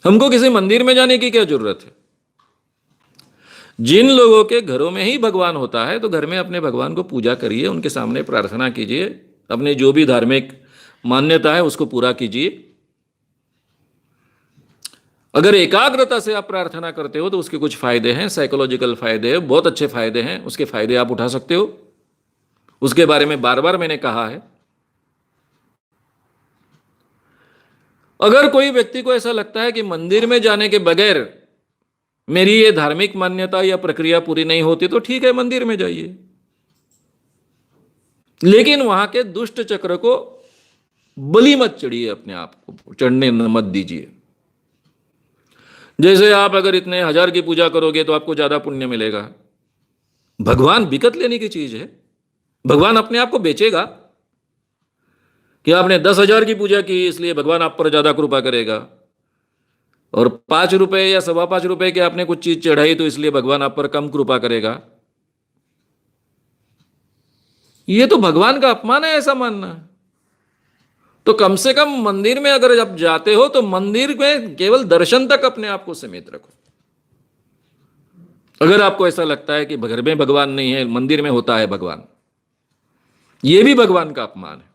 हमको किसी मंदिर में जाने की क्या जरूरत है? जिन लोगों के घरों में ही भगवान होता है, तो घर में अपने भगवान को पूजा करिए, उनके सामने प्रार्थना कीजिए, अपने जो भी धार्मिक मान्यता है उसको पूरा कीजिए। अगर एकाग्रता से आप प्रार्थना करते हो तो उसके कुछ फायदे हैं, साइकोलॉजिकल फायदे हैं, बहुत अच्छे फायदे हैं, उसके फायदे आप उठा सकते हो। उसके बारे में बार बार मैंने कहा है। अगर कोई व्यक्ति को ऐसा लगता है कि मंदिर में जाने के बगैर मेरी ये धार्मिक मान्यता या प्रक्रिया पूरी नहीं होती, तो ठीक है, मंदिर में जाइए, लेकिन वहां के दुष्ट चक्र को बलि मत चढ़िए, अपने आप को चढ़ने मत दीजिए। जैसे आप अगर इतने 1000 की पूजा करोगे तो आपको ज्यादा पुण्य मिलेगा। भगवान बिकट लेने की चीज है। भगवान अपने आप को बेचेगा कि आपने 10,000 की पूजा की इसलिए भगवान आप पर ज्यादा कृपा करेगा, और 5 रुपए या 5.25 रुपए के आपने कुछ चीज चढ़ाई तो इसलिए भगवान आप पर कम कृपा करेगा। यह तो भगवान का अपमान है ऐसा मानना। तो कम से कम मंदिर में अगर आप जाते हो तो मंदिर में केवल दर्शन तक अपने आप को सीमित रखो। अगर आपको ऐसा लगता है कि घर में भगवान नहीं है, मंदिर में होता है भगवान, यह भी भगवान का अपमान है।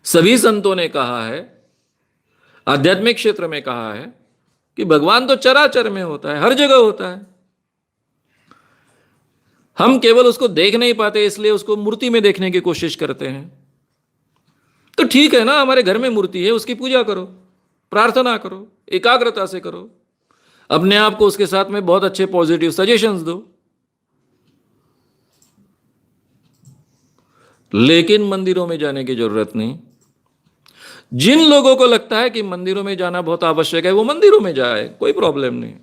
सभी संतों ने कहा है, आध्यात्मिक क्षेत्र में कहा है कि भगवान तो चराचर में होता है, हर जगह होता है। हम केवल उसको देख नहीं पाते, इसलिए उसको मूर्ति में देखने की कोशिश करते हैं। तो ठीक है ना, हमारे घर में मूर्ति है, उसकी पूजा करो, प्रार्थना करो, एकाग्रता से करो, अपने आप को उसके साथ में बहुत अच्छे पॉजिटिव सजेशंस दो। लेकिन मंदिरों में जाने की जरूरत नहीं। जिन लोगों को लगता है कि मंदिरों में जाना बहुत आवश्यक है, वो मंदिरों में जाए, कोई प्रॉब्लम नहीं,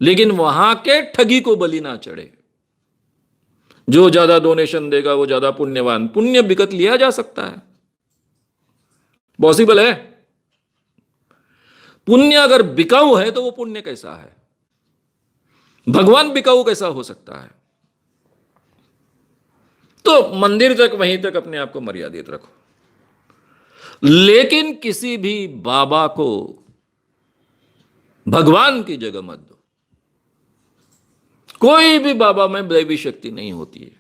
लेकिन वहां के ठगी को बलि ना चढ़े। जो ज्यादा डोनेशन देगा वो ज्यादा पुण्यवान। पुण्य बिकट लिया जा सकता है, पॉसिबल है। पुण्य अगर बिकाऊ है तो वो पुण्य कैसा है? भगवान बिकाऊ कैसा हो सकता है? तो मंदिर तक, वहीं तक अपने आप को मर्यादित रखो, लेकिन किसी भी बाबा को भगवान की जगह मत दो। कोई भी बाबा में दैवी शक्ति नहीं होती है,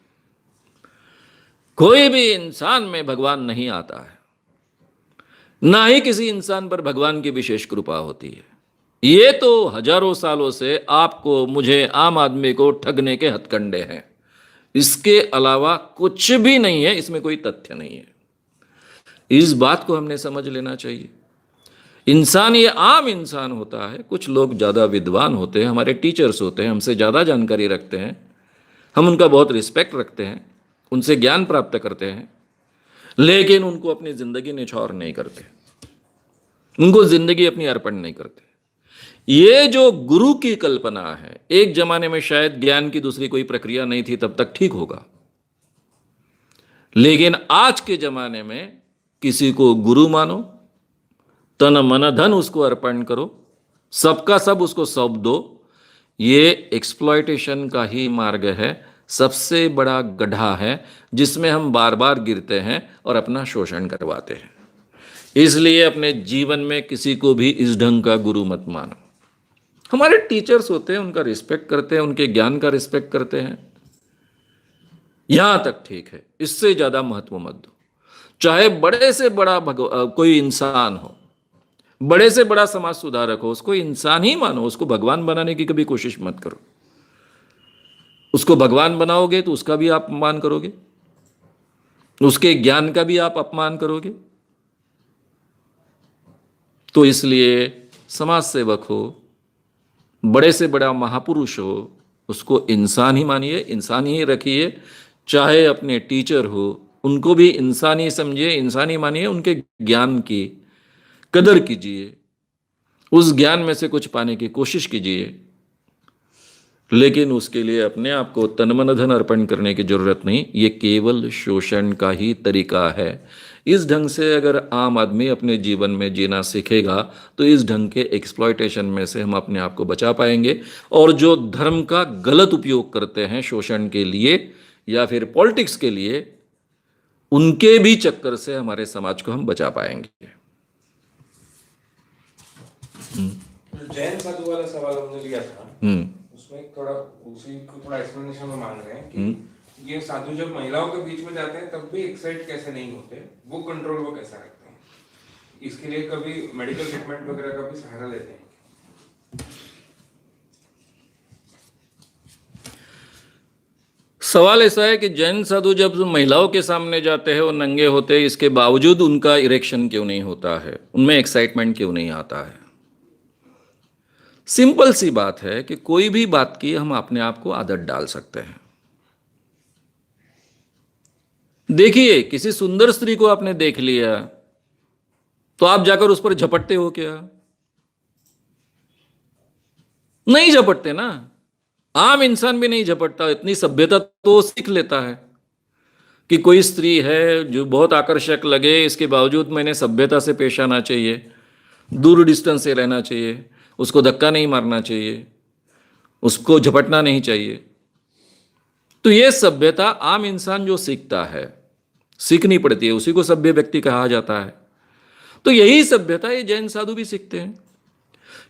कोई भी इंसान में भगवान नहीं आता है, ना ही किसी इंसान पर भगवान की विशेष कृपा होती है। ये तो हजारों सालों से आपको, मुझे, आम आदमी को ठगने के हथकंडे हैं। इसके अलावा कुछ भी नहीं है, इसमें कोई तथ्य नहीं है। इस बात को हमने समझ लेना चाहिए। इंसान ये आम इंसान होता है, कुछ लोग ज़्यादा विद्वान होते हैं, हमारे टीचर्स होते हैं, हमसे ज़्यादा जानकारी रखते हैं, हम उनका बहुत रिस्पेक्ट रखते हैं, उनसे ज्ञान प्राप्त करते हैं, लेकिन उनको अपनी ज़िंदगी निछावर नहीं करते, उनको ज़िंदगी अपनी अर्पण नहीं करते। ये जो गुरु की कल्पना है, एक जमाने में शायद ज्ञान की दूसरी कोई प्रक्रिया नहीं थी, तब तक ठीक होगा, लेकिन आज के जमाने में किसी को गुरु मानो, तन मन धन उसको अर्पण करो, सबका सब उसको सौंप दो। ये एक्सप्लॉयटेशन का ही मार्ग है, सबसे बड़ा गड्ढा है जिसमें हम बार बार गिरते हैं और अपना शोषण करवाते हैं। इसलिए अपने जीवन में किसी को भी इस ढंग का गुरु मत मानो। हमारे टीचर्स होते हैं, उनका रिस्पेक्ट करते हैं, उनके ज्ञान का रिस्पेक्ट करते हैं, यहां तक ठीक है, इससे ज्यादा महत्व मत दो। चाहे बड़े से बड़ा कोई इंसान हो, बड़े से बड़ा समाज सुधारक हो, उसको इंसान ही मानो, उसको भगवान बनाने की कभी कोशिश मत करो। उसको भगवान बनाओगे तो उसका भी आप अपमान करोगे, उसके ज्ञान का भी आप अपमान करोगे। तो इसलिए समाज सेवक हो, बड़े से बड़ा महापुरुष हो, उसको इंसान ही मानिए, इंसान ही रखिए। चाहे अपने टीचर हो, उनको भी इंसान ही समझिए, इंसान ही मानिए, उनके ज्ञान की कदर कीजिए, उस ज्ञान में से कुछ पाने की कोशिश कीजिए, लेकिन उसके लिए अपने आप को तन मन धन अर्पण करने की जरूरत नहीं। ये केवल शोषण का ही तरीका है। इस ढंग से अगर आम आदमी अपने जीवन में जीना सीखेगा तो इस ढंग के एक्सप्लॉयटेशन में से हम अपने आप को बचा पाएंगे। और जो धर्म का गलत उपयोग करते हैं शोषण के लिए या फिर पॉलिटिक्स के लिए, उनके भी चक्कर से हमारे समाज को हम बचा पाएंगे। जैन साधु वाला सवाल हमने लिया था, उसमें थोड़ा उसी को थोड़ा एक्सप्लेनेशन में मांग रहे हैं कि ये साधु जब महिलाओं के बीच में जाते हैं तब भी एक्साइट कैसे नहीं होते, वो कंट्रोल वो कैसा रखते हैं? इसके लिए कभी मेडिकल ट्रीटमेंट वगैरह का भी सहारा लेते हैं? सवाल ऐसा है कि जैन साधु जब महिलाओं के सामने जाते हैं वो नंगे होते हैं, इसके बावजूद उनका इरेक्शन क्यों नहीं होता है, उनमें एक्साइटमेंट क्यों नहीं आता है? सिंपल सी बात है कि कोई भी बात की हम अपने आप को आदत डाल सकते हैं। देखिए, किसी सुंदर स्त्री को आपने देख लिया तो आप जाकर उस पर झपटते हो क्या? नहीं झपटते ना। आम इंसान भी नहीं झपटता। इतनी सभ्यता तो सीख लेता है कि कोई स्त्री है जो बहुत आकर्षक लगे, इसके बावजूद मैंने सभ्यता से पेश आना चाहिए, दूर डिस्टेंस से रहना चाहिए, उसको धक्का नहीं मारना चाहिए, उसको झपटना नहीं चाहिए। तो ये सभ्यता आम इंसान जो सीखता है, सीखनी पड़ती है, उसी को सभ्य व्यक्ति कहा जाता है। तो यही सभ्यता ये जैन साधु भी सीखते हैं।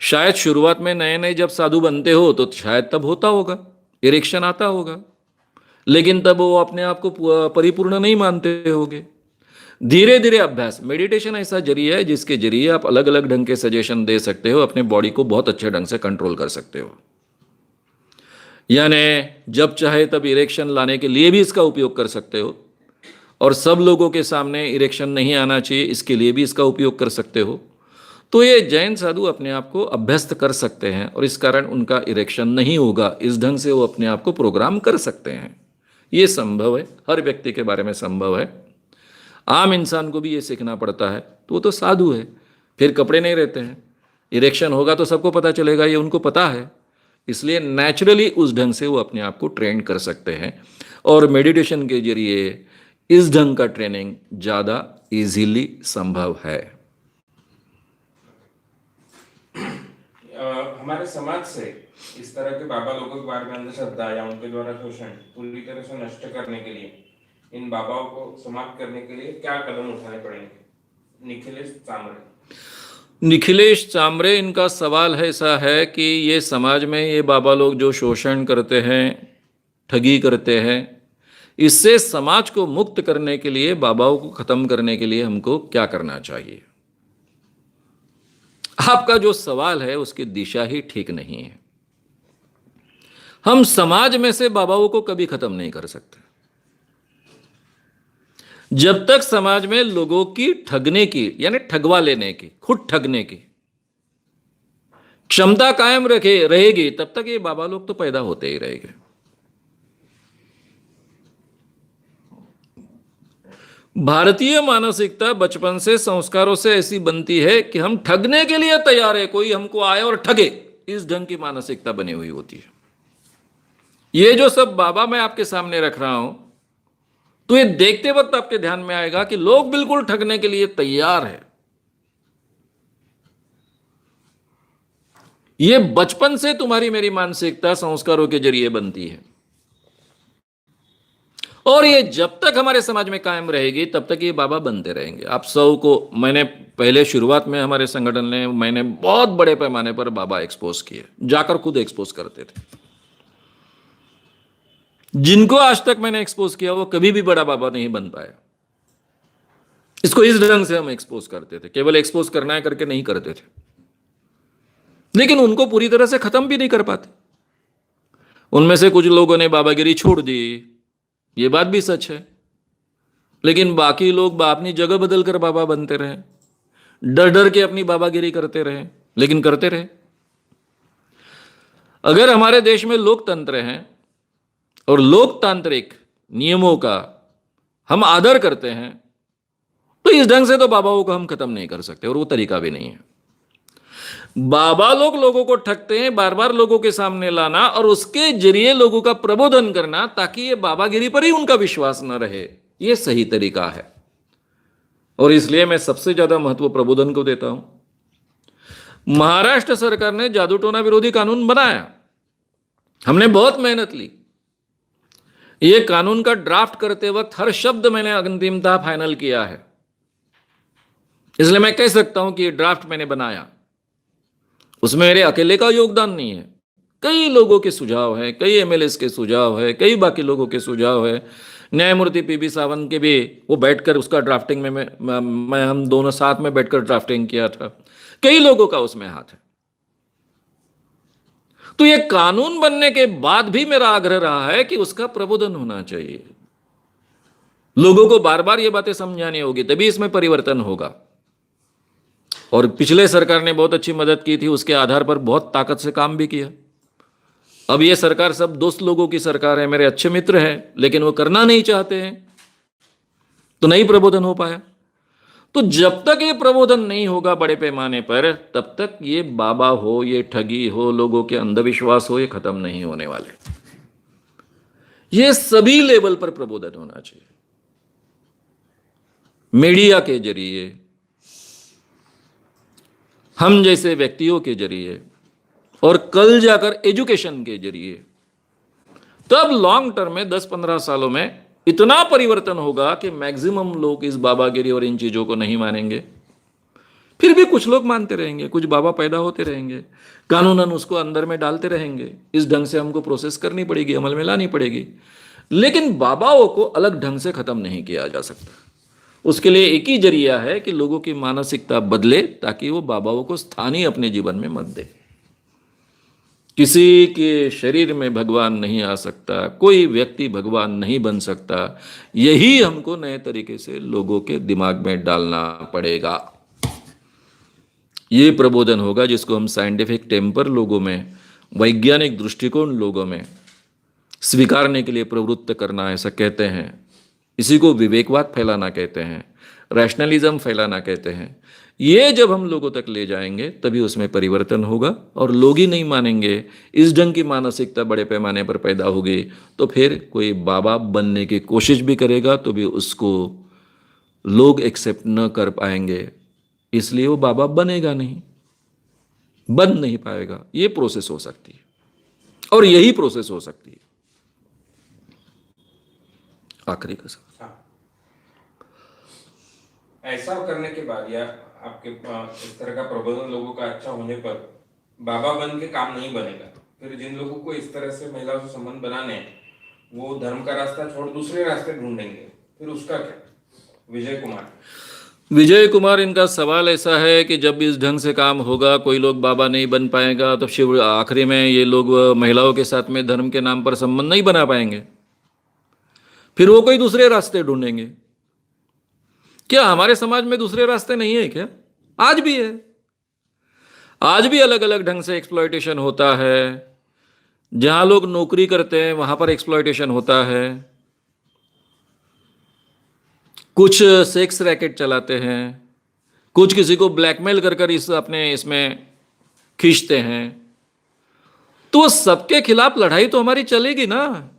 शायद शुरुआत में नए नए जब साधु बनते हो तो शायद तब होता होगा, इरेक्शन आता होगा, लेकिन तब वो अपने आप को परिपूर्ण नहीं मानते होंगे। धीरे धीरे अभ्यास, मेडिटेशन ऐसा जरिया है जिसके जरिए आप अलग अलग ढंग के सजेशन दे सकते हो, अपने बॉडी को बहुत अच्छे ढंग से कंट्रोल कर सकते हो। यानी जब चाहे तब इरेक्शन लाने के लिए भी इसका उपयोग कर सकते हो, और सब लोगों के सामने इरेक्शन नहीं आना चाहिए इसके लिए भी इसका उपयोग कर सकते हो। तो ये जैन साधु अपने आप को अभ्यस्त कर सकते हैं और इस कारण उनका इरेक्शन नहीं होगा, इस ढंग से वो अपने आप को प्रोग्राम कर सकते हैं। ये संभव है, हर व्यक्ति के बारे में संभव है। आम इंसान को भी ये सीखना पड़ता है। तो वो तो साधु है, फिर कपड़े नहीं रहते हैं, इरेक्शन होगा तो सबको पता चलेगा, ये उनको पता है। इसलिए नेचुरली उस ढंग से वो अपने आप को ट्रेन कर सकते हैं, और मेडिटेशन के जरिए इस ढंग का ट्रेनिंग ज़्यादा इजीली संभव है। हमारे समाज से इस तरह के बाबा लोगों के बारे में अंधश्रद्धा या उनके द्वारा शोषण पूरी तरह से नष्ट करने के लिए, इन बाबाओं को समाप्त करने के लिए क्या कदम उठाने पड़ेंगे? निखिलेश चामरे, इनका सवाल है ऐसा है कि ये समाज में ये बाबा लोग जो शोषण करते हैं, ठगी करते हैं, इससे समाज को मुक्त करने के लिए, बाबाओं को खत्म करने के लिए हमको क्या करना चाहिए? आपका जो सवाल है उसकी दिशा ही ठीक नहीं है। हम समाज में से बाबाओं को कभी खत्म नहीं कर सकते। जब तक समाज में लोगों की ठगने की, यानी ठगवा लेने की, खुद ठगने की क्षमता कायम रहेगी, तब तक ये बाबा लोग तो पैदा होते ही रहेंगे। भारतीय मानसिकता बचपन से, संस्कारों से ऐसी बनती है कि हम ठगने के लिए तैयार है, कोई हमको आए और ठगे, इस ढंग की मानसिकता बनी हुई होती है। ये जो सब बाबा मैं आपके सामने रख रहा हूं, तो ये देखते वक्त आपके ध्यान में आएगा कि लोग बिल्कुल ठगने के लिए तैयार है। ये बचपन से तुम्हारी मेरी मानसिकता संस्कारों के जरिए बनती है, और ये जब तक हमारे समाज में कायम रहेगी तब तक ये बाबा बनते रहेंगे। आप सब को मैंने पहले शुरुआत में हमारे संगठन ने, मैंने बहुत बड़े पैमाने पर बाबा एक्सपोज किए, जाकर खुद एक्सपोज करते थे। जिनको आज तक मैंने एक्सपोज किया वो कभी भी बड़ा बाबा नहीं बन पाए। इसको इस ढंग से हम एक्सपोज करते थे, केवल एक्सपोज करना है करके नहीं करते थे, लेकिन उनको पूरी तरह से खत्म भी नहीं कर पाते। उनमें से कुछ लोगों ने बाबागिरी छोड़ दी, ये बात भी सच है, लेकिन बाकी लोग अपनी जगह बदल कर बाबा बनते रहे, डर डर के अपनी बाबागिरी करते रहे, लेकिन करते रहे। अगर हमारे देश में लोकतंत्र है और लोकतांत्रिक नियमों का हम आदर करते हैं, तो इस ढंग से तो बाबाओं को हम खत्म नहीं कर सकते, और वो तरीका भी नहीं है। बाबा लोग लोगों को ठगते हैं, बार बार लोगों के सामने लाना और उसके जरिए लोगों का प्रबोधन करना, ताकि ये बाबागिरी पर ही उनका विश्वास न रहे, ये सही तरीका है। और इसलिए मैं सबसे ज्यादा महत्व प्रबोधन को देता हूं। महाराष्ट्र सरकार ने जादू टोना विरोधी कानून बनाया, हमने बहुत मेहनत ली। ये कानून का ड्राफ्ट करते वक्त हर शब्द मैंने अंतिमतः फाइनल किया है, इसलिए मैं कह सकता हूं कि ये ड्राफ्ट मैंने बनाया, उसमें मेरे अकेले का योगदान नहीं है। कई लोगों के सुझाव है, कई एमएलएस के सुझाव है, कई बाकी लोगों के सुझाव है, न्यायमूर्ति पीबी सावंत के भी वो बैठकर उसका ड्राफ्टिंग में मैं हम दोनों साथ में बैठकर ड्राफ्टिंग किया था। कई लोगों का उसमें हाथ है। तो ये कानून बनने के बाद भी मेरा आग्रह रहा है कि उसका प्रबोधन होना चाहिए। लोगों को बार बार ये बातें समझानी होगी, तभी इसमें परिवर्तन होगा। और पिछले सरकार ने बहुत अच्छी मदद की थी, उसके आधार पर बहुत ताकत से काम भी किया। अब ये सरकार सब दोस्त लोगों की सरकार है, मेरे अच्छे मित्र हैं, लेकिन वो करना नहीं चाहते हैं, तो नहीं प्रबोधन हो पाया। तो जब तक ये प्रबोधन नहीं होगा बड़े पैमाने पर, तब तक ये बाबा हो, ये ठगी हो, लोगों के अंधविश्वास हो, ये खत्म नहीं होने वाले। ये सभी लेवल पर प्रबोधन होना चाहिए, मीडिया के जरिए, हम जैसे व्यक्तियों के जरिए, और कल जाकर एजुकेशन के जरिए। तब लॉन्ग टर्म में 10-15 सालों में इतना परिवर्तन होगा कि मैक्सिमम लोग इस बाबागिरी और इन चीजों को नहीं मानेंगे। फिर भी कुछ लोग मानते रहेंगे, कुछ बाबा पैदा होते रहेंगे, कानूनन उसको अंदर में डालते रहेंगे। इस ढंग से हमको प्रोसेस करनी पड़ेगी, अमल में लानी पड़ेगी। लेकिन बाबाओं को अलग ढंग से खत्म नहीं किया जा सकता। उसके लिए एक ही जरिया है कि लोगों की मानसिकता बदले, ताकि वो बाबाओं को स्थानीय अपने जीवन में मत दे। किसी के शरीर में भगवान नहीं आ सकता, कोई व्यक्ति भगवान नहीं बन सकता। यही हमको नए तरीके से लोगों के दिमाग में डालना पड़ेगा। ये प्रबोधन होगा जिसको हम साइंटिफिक टेम्पर लोगों में, वैज्ञानिक दृष्टिकोण लोगों में स्वीकारने के लिए प्रवृत्त करना, ऐसा कहते हैं। इसी को विवेकवाद फैलाना कहते हैं, रैशनलिज्म फैलाना कहते हैं। ये जब हम लोगों तक ले जाएंगे तभी उसमें परिवर्तन होगा। और लोग ही नहीं मानेंगे, इस ढंग की मानसिकता बड़े पैमाने पर पैदा होगी, तो फिर कोई बाबा बनने की कोशिश भी करेगा तो भी उसको लोग एक्सेप्ट न कर पाएंगे, इसलिए वो बाबा बनेगा नहीं, बन नहीं पाएगा। ये प्रोसेस हो सकती है, और यही प्रोसेस हो सकती है। आखिरी का सवाल। ऐसा करने के बाद या आपके इस तरह का प्रबोधन लोगों का अच्छा होने पर बाबा बन के काम नहीं बनेगा। फिर जिन लोगों को इस तरह से महिलाओं से संबंध बनाने हैं, वो धर्म का रास्ता छोड़ दूसरे रास्ते ढूंढेंगे, फिर उसका क्या? विजय कुमार, इनका सवाल ऐसा है कि जब इस ढंग से काम होगा, कोई लोग बाबा नहीं बन पाएगा, तो शिव आखिरी में ये लोग महिलाओं के साथ में धर्म के नाम पर संबंध नहीं बना पाएंगे, फिर वो कोई दूसरे रास्ते ढूंढेंगे। क्या हमारे समाज में दूसरे रास्ते नहीं है क्या? आज भी है। आज भी अलग अलग ढंग से एक्सप्लॉयटेशन होता है। जहां लोग नौकरी करते हैं वहां पर एक्सप्लॉयटेशन होता है। कुछ सेक्स रैकेट चलाते हैं, कुछ किसी को ब्लैकमेल कर कर इसमें खींचते हैं। तो सबके खिलाफ लड़ाई तो हमारी चलेगी ना,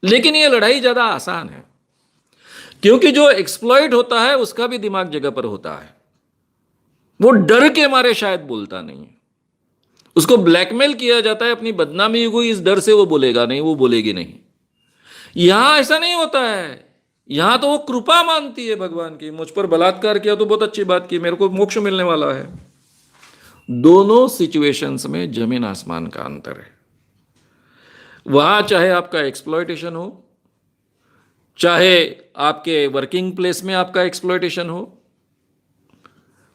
लेकिन ये लड़ाई ज्यादा आसान है, क्योंकि जो एक्सप्लॉइट होता है उसका भी दिमाग जगह पर होता है। वो डर के मारे शायद बोलता नहीं है, उसको ब्लैकमेल किया जाता है, अपनी बदनामी हुई इस डर से वो बोलेगा नहीं, वो बोलेगी नहीं। यहां ऐसा नहीं होता है। यहां तो वो कृपा मानती है भगवान की, मुझ पर बलात्कार किया तो बहुत अच्छी बात की, मेरे को मोक्ष मिलने वाला है। दोनों सिचुएशंस में जमीन आसमान का अंतर है। वहां चाहे आपका एक्सप्लॉयटेशन हो, चाहे आपके वर्किंग प्लेस में आपका एक्सप्लॉयटेशन हो,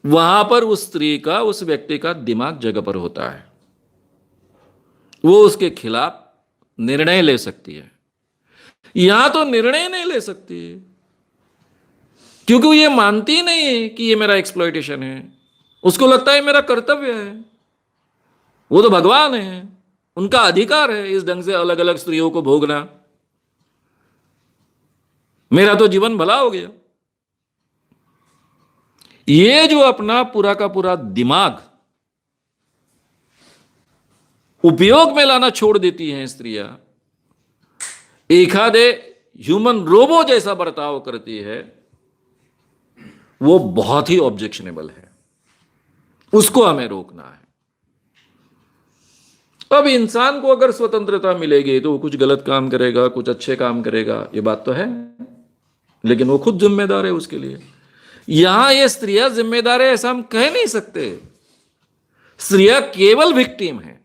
वहां पर उस स्त्री का, उस व्यक्ति का दिमाग जगह पर होता है। वो उसके खिलाफ निर्णय ले सकती है। यहां तो निर्णय नहीं ले सकती, क्योंकि वो ये मानती नहीं है कि ये मेरा एक्सप्लॉयटेशन है। उसको लगता है मेरा कर्तव्य है। वो तो भगवान है, उनका अधिकार है इस ढंग से अलग अलग स्त्रियों को भोगना। मेरा तो जीवन भला हो गया। ये जो अपना पूरा का पूरा दिमाग उपयोग में लाना छोड़ देती हैं स्त्रियां, एखादे ह्यूमन रोबो जैसा बर्ताव करती है, वो बहुत ही ऑब्जेक्शनेबल है। उसको हमें रोकना है। अब इंसान को अगर स्वतंत्रता मिलेगी तो वो कुछ गलत काम करेगा, कुछ अच्छे काम करेगा, ये बात तो है, लेकिन वो खुद जिम्मेदार है उसके लिए। यहां ये स्त्रियां जिम्मेदार है ऐसा हम कह नहीं सकते। स्त्रियां केवल विक्टिम है,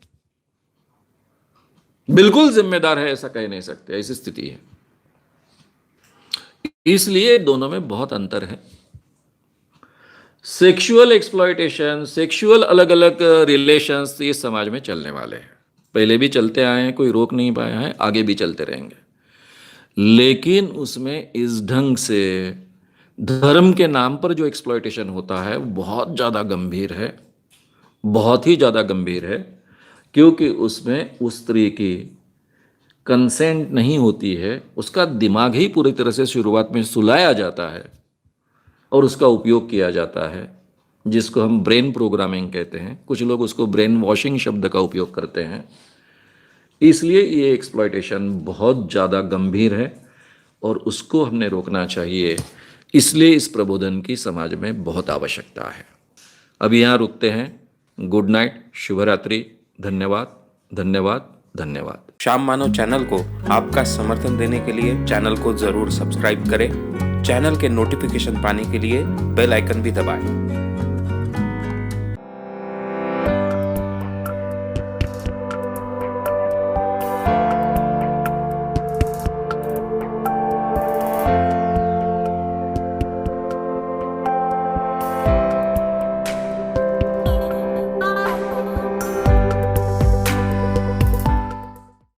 बिल्कुल जिम्मेदार है ऐसा कह नहीं सकते। ऐसी स्थिति है। इसलिए दोनों में बहुत अंतर है। सेक्सुअल एक्सप्लॉयटेशन, सेक्सुअल अलग अलग रिलेशंस ये समाज में चलने वाले हैं, पहले भी चलते आए हैं, कोई रोक नहीं पाया है, आगे भी चलते रहेंगे। लेकिन उसमें इस ढंग से धर्म के नाम पर जो एक्सप्लॉयटेशन होता है वो बहुत ज़्यादा गंभीर है, बहुत ही ज़्यादा गंभीर है, क्योंकि उसमें उस स्त्री की कंसेंट नहीं होती है, उसका दिमाग ही पूरी तरह से शुरुआत में सुलाया जाता है और उसका उपयोग किया जाता है, जिसको हम ब्रेन प्रोग्रामिंग कहते हैं। कुछ लोग उसको ब्रेन वॉशिंग शब्द का उपयोग करते हैं। इसलिए ये एक्सप्लॉयटेशन बहुत ज़्यादा गंभीर है और उसको हमने रोकना चाहिए। इसलिए इस प्रबोधन की समाज में बहुत आवश्यकता है। अभी यहाँ रुकते हैं। गुड नाइट, शुभ रात्रि, धन्यवाद धन्यवाद धन्यवाद। श्याम मानव चैनल को आपका समर्थन देने के लिए चैनल को जरूर सब्सक्राइब करें। चैनल के नोटिफिकेशन पाने के लिए बेल आइकन भी दबाएं।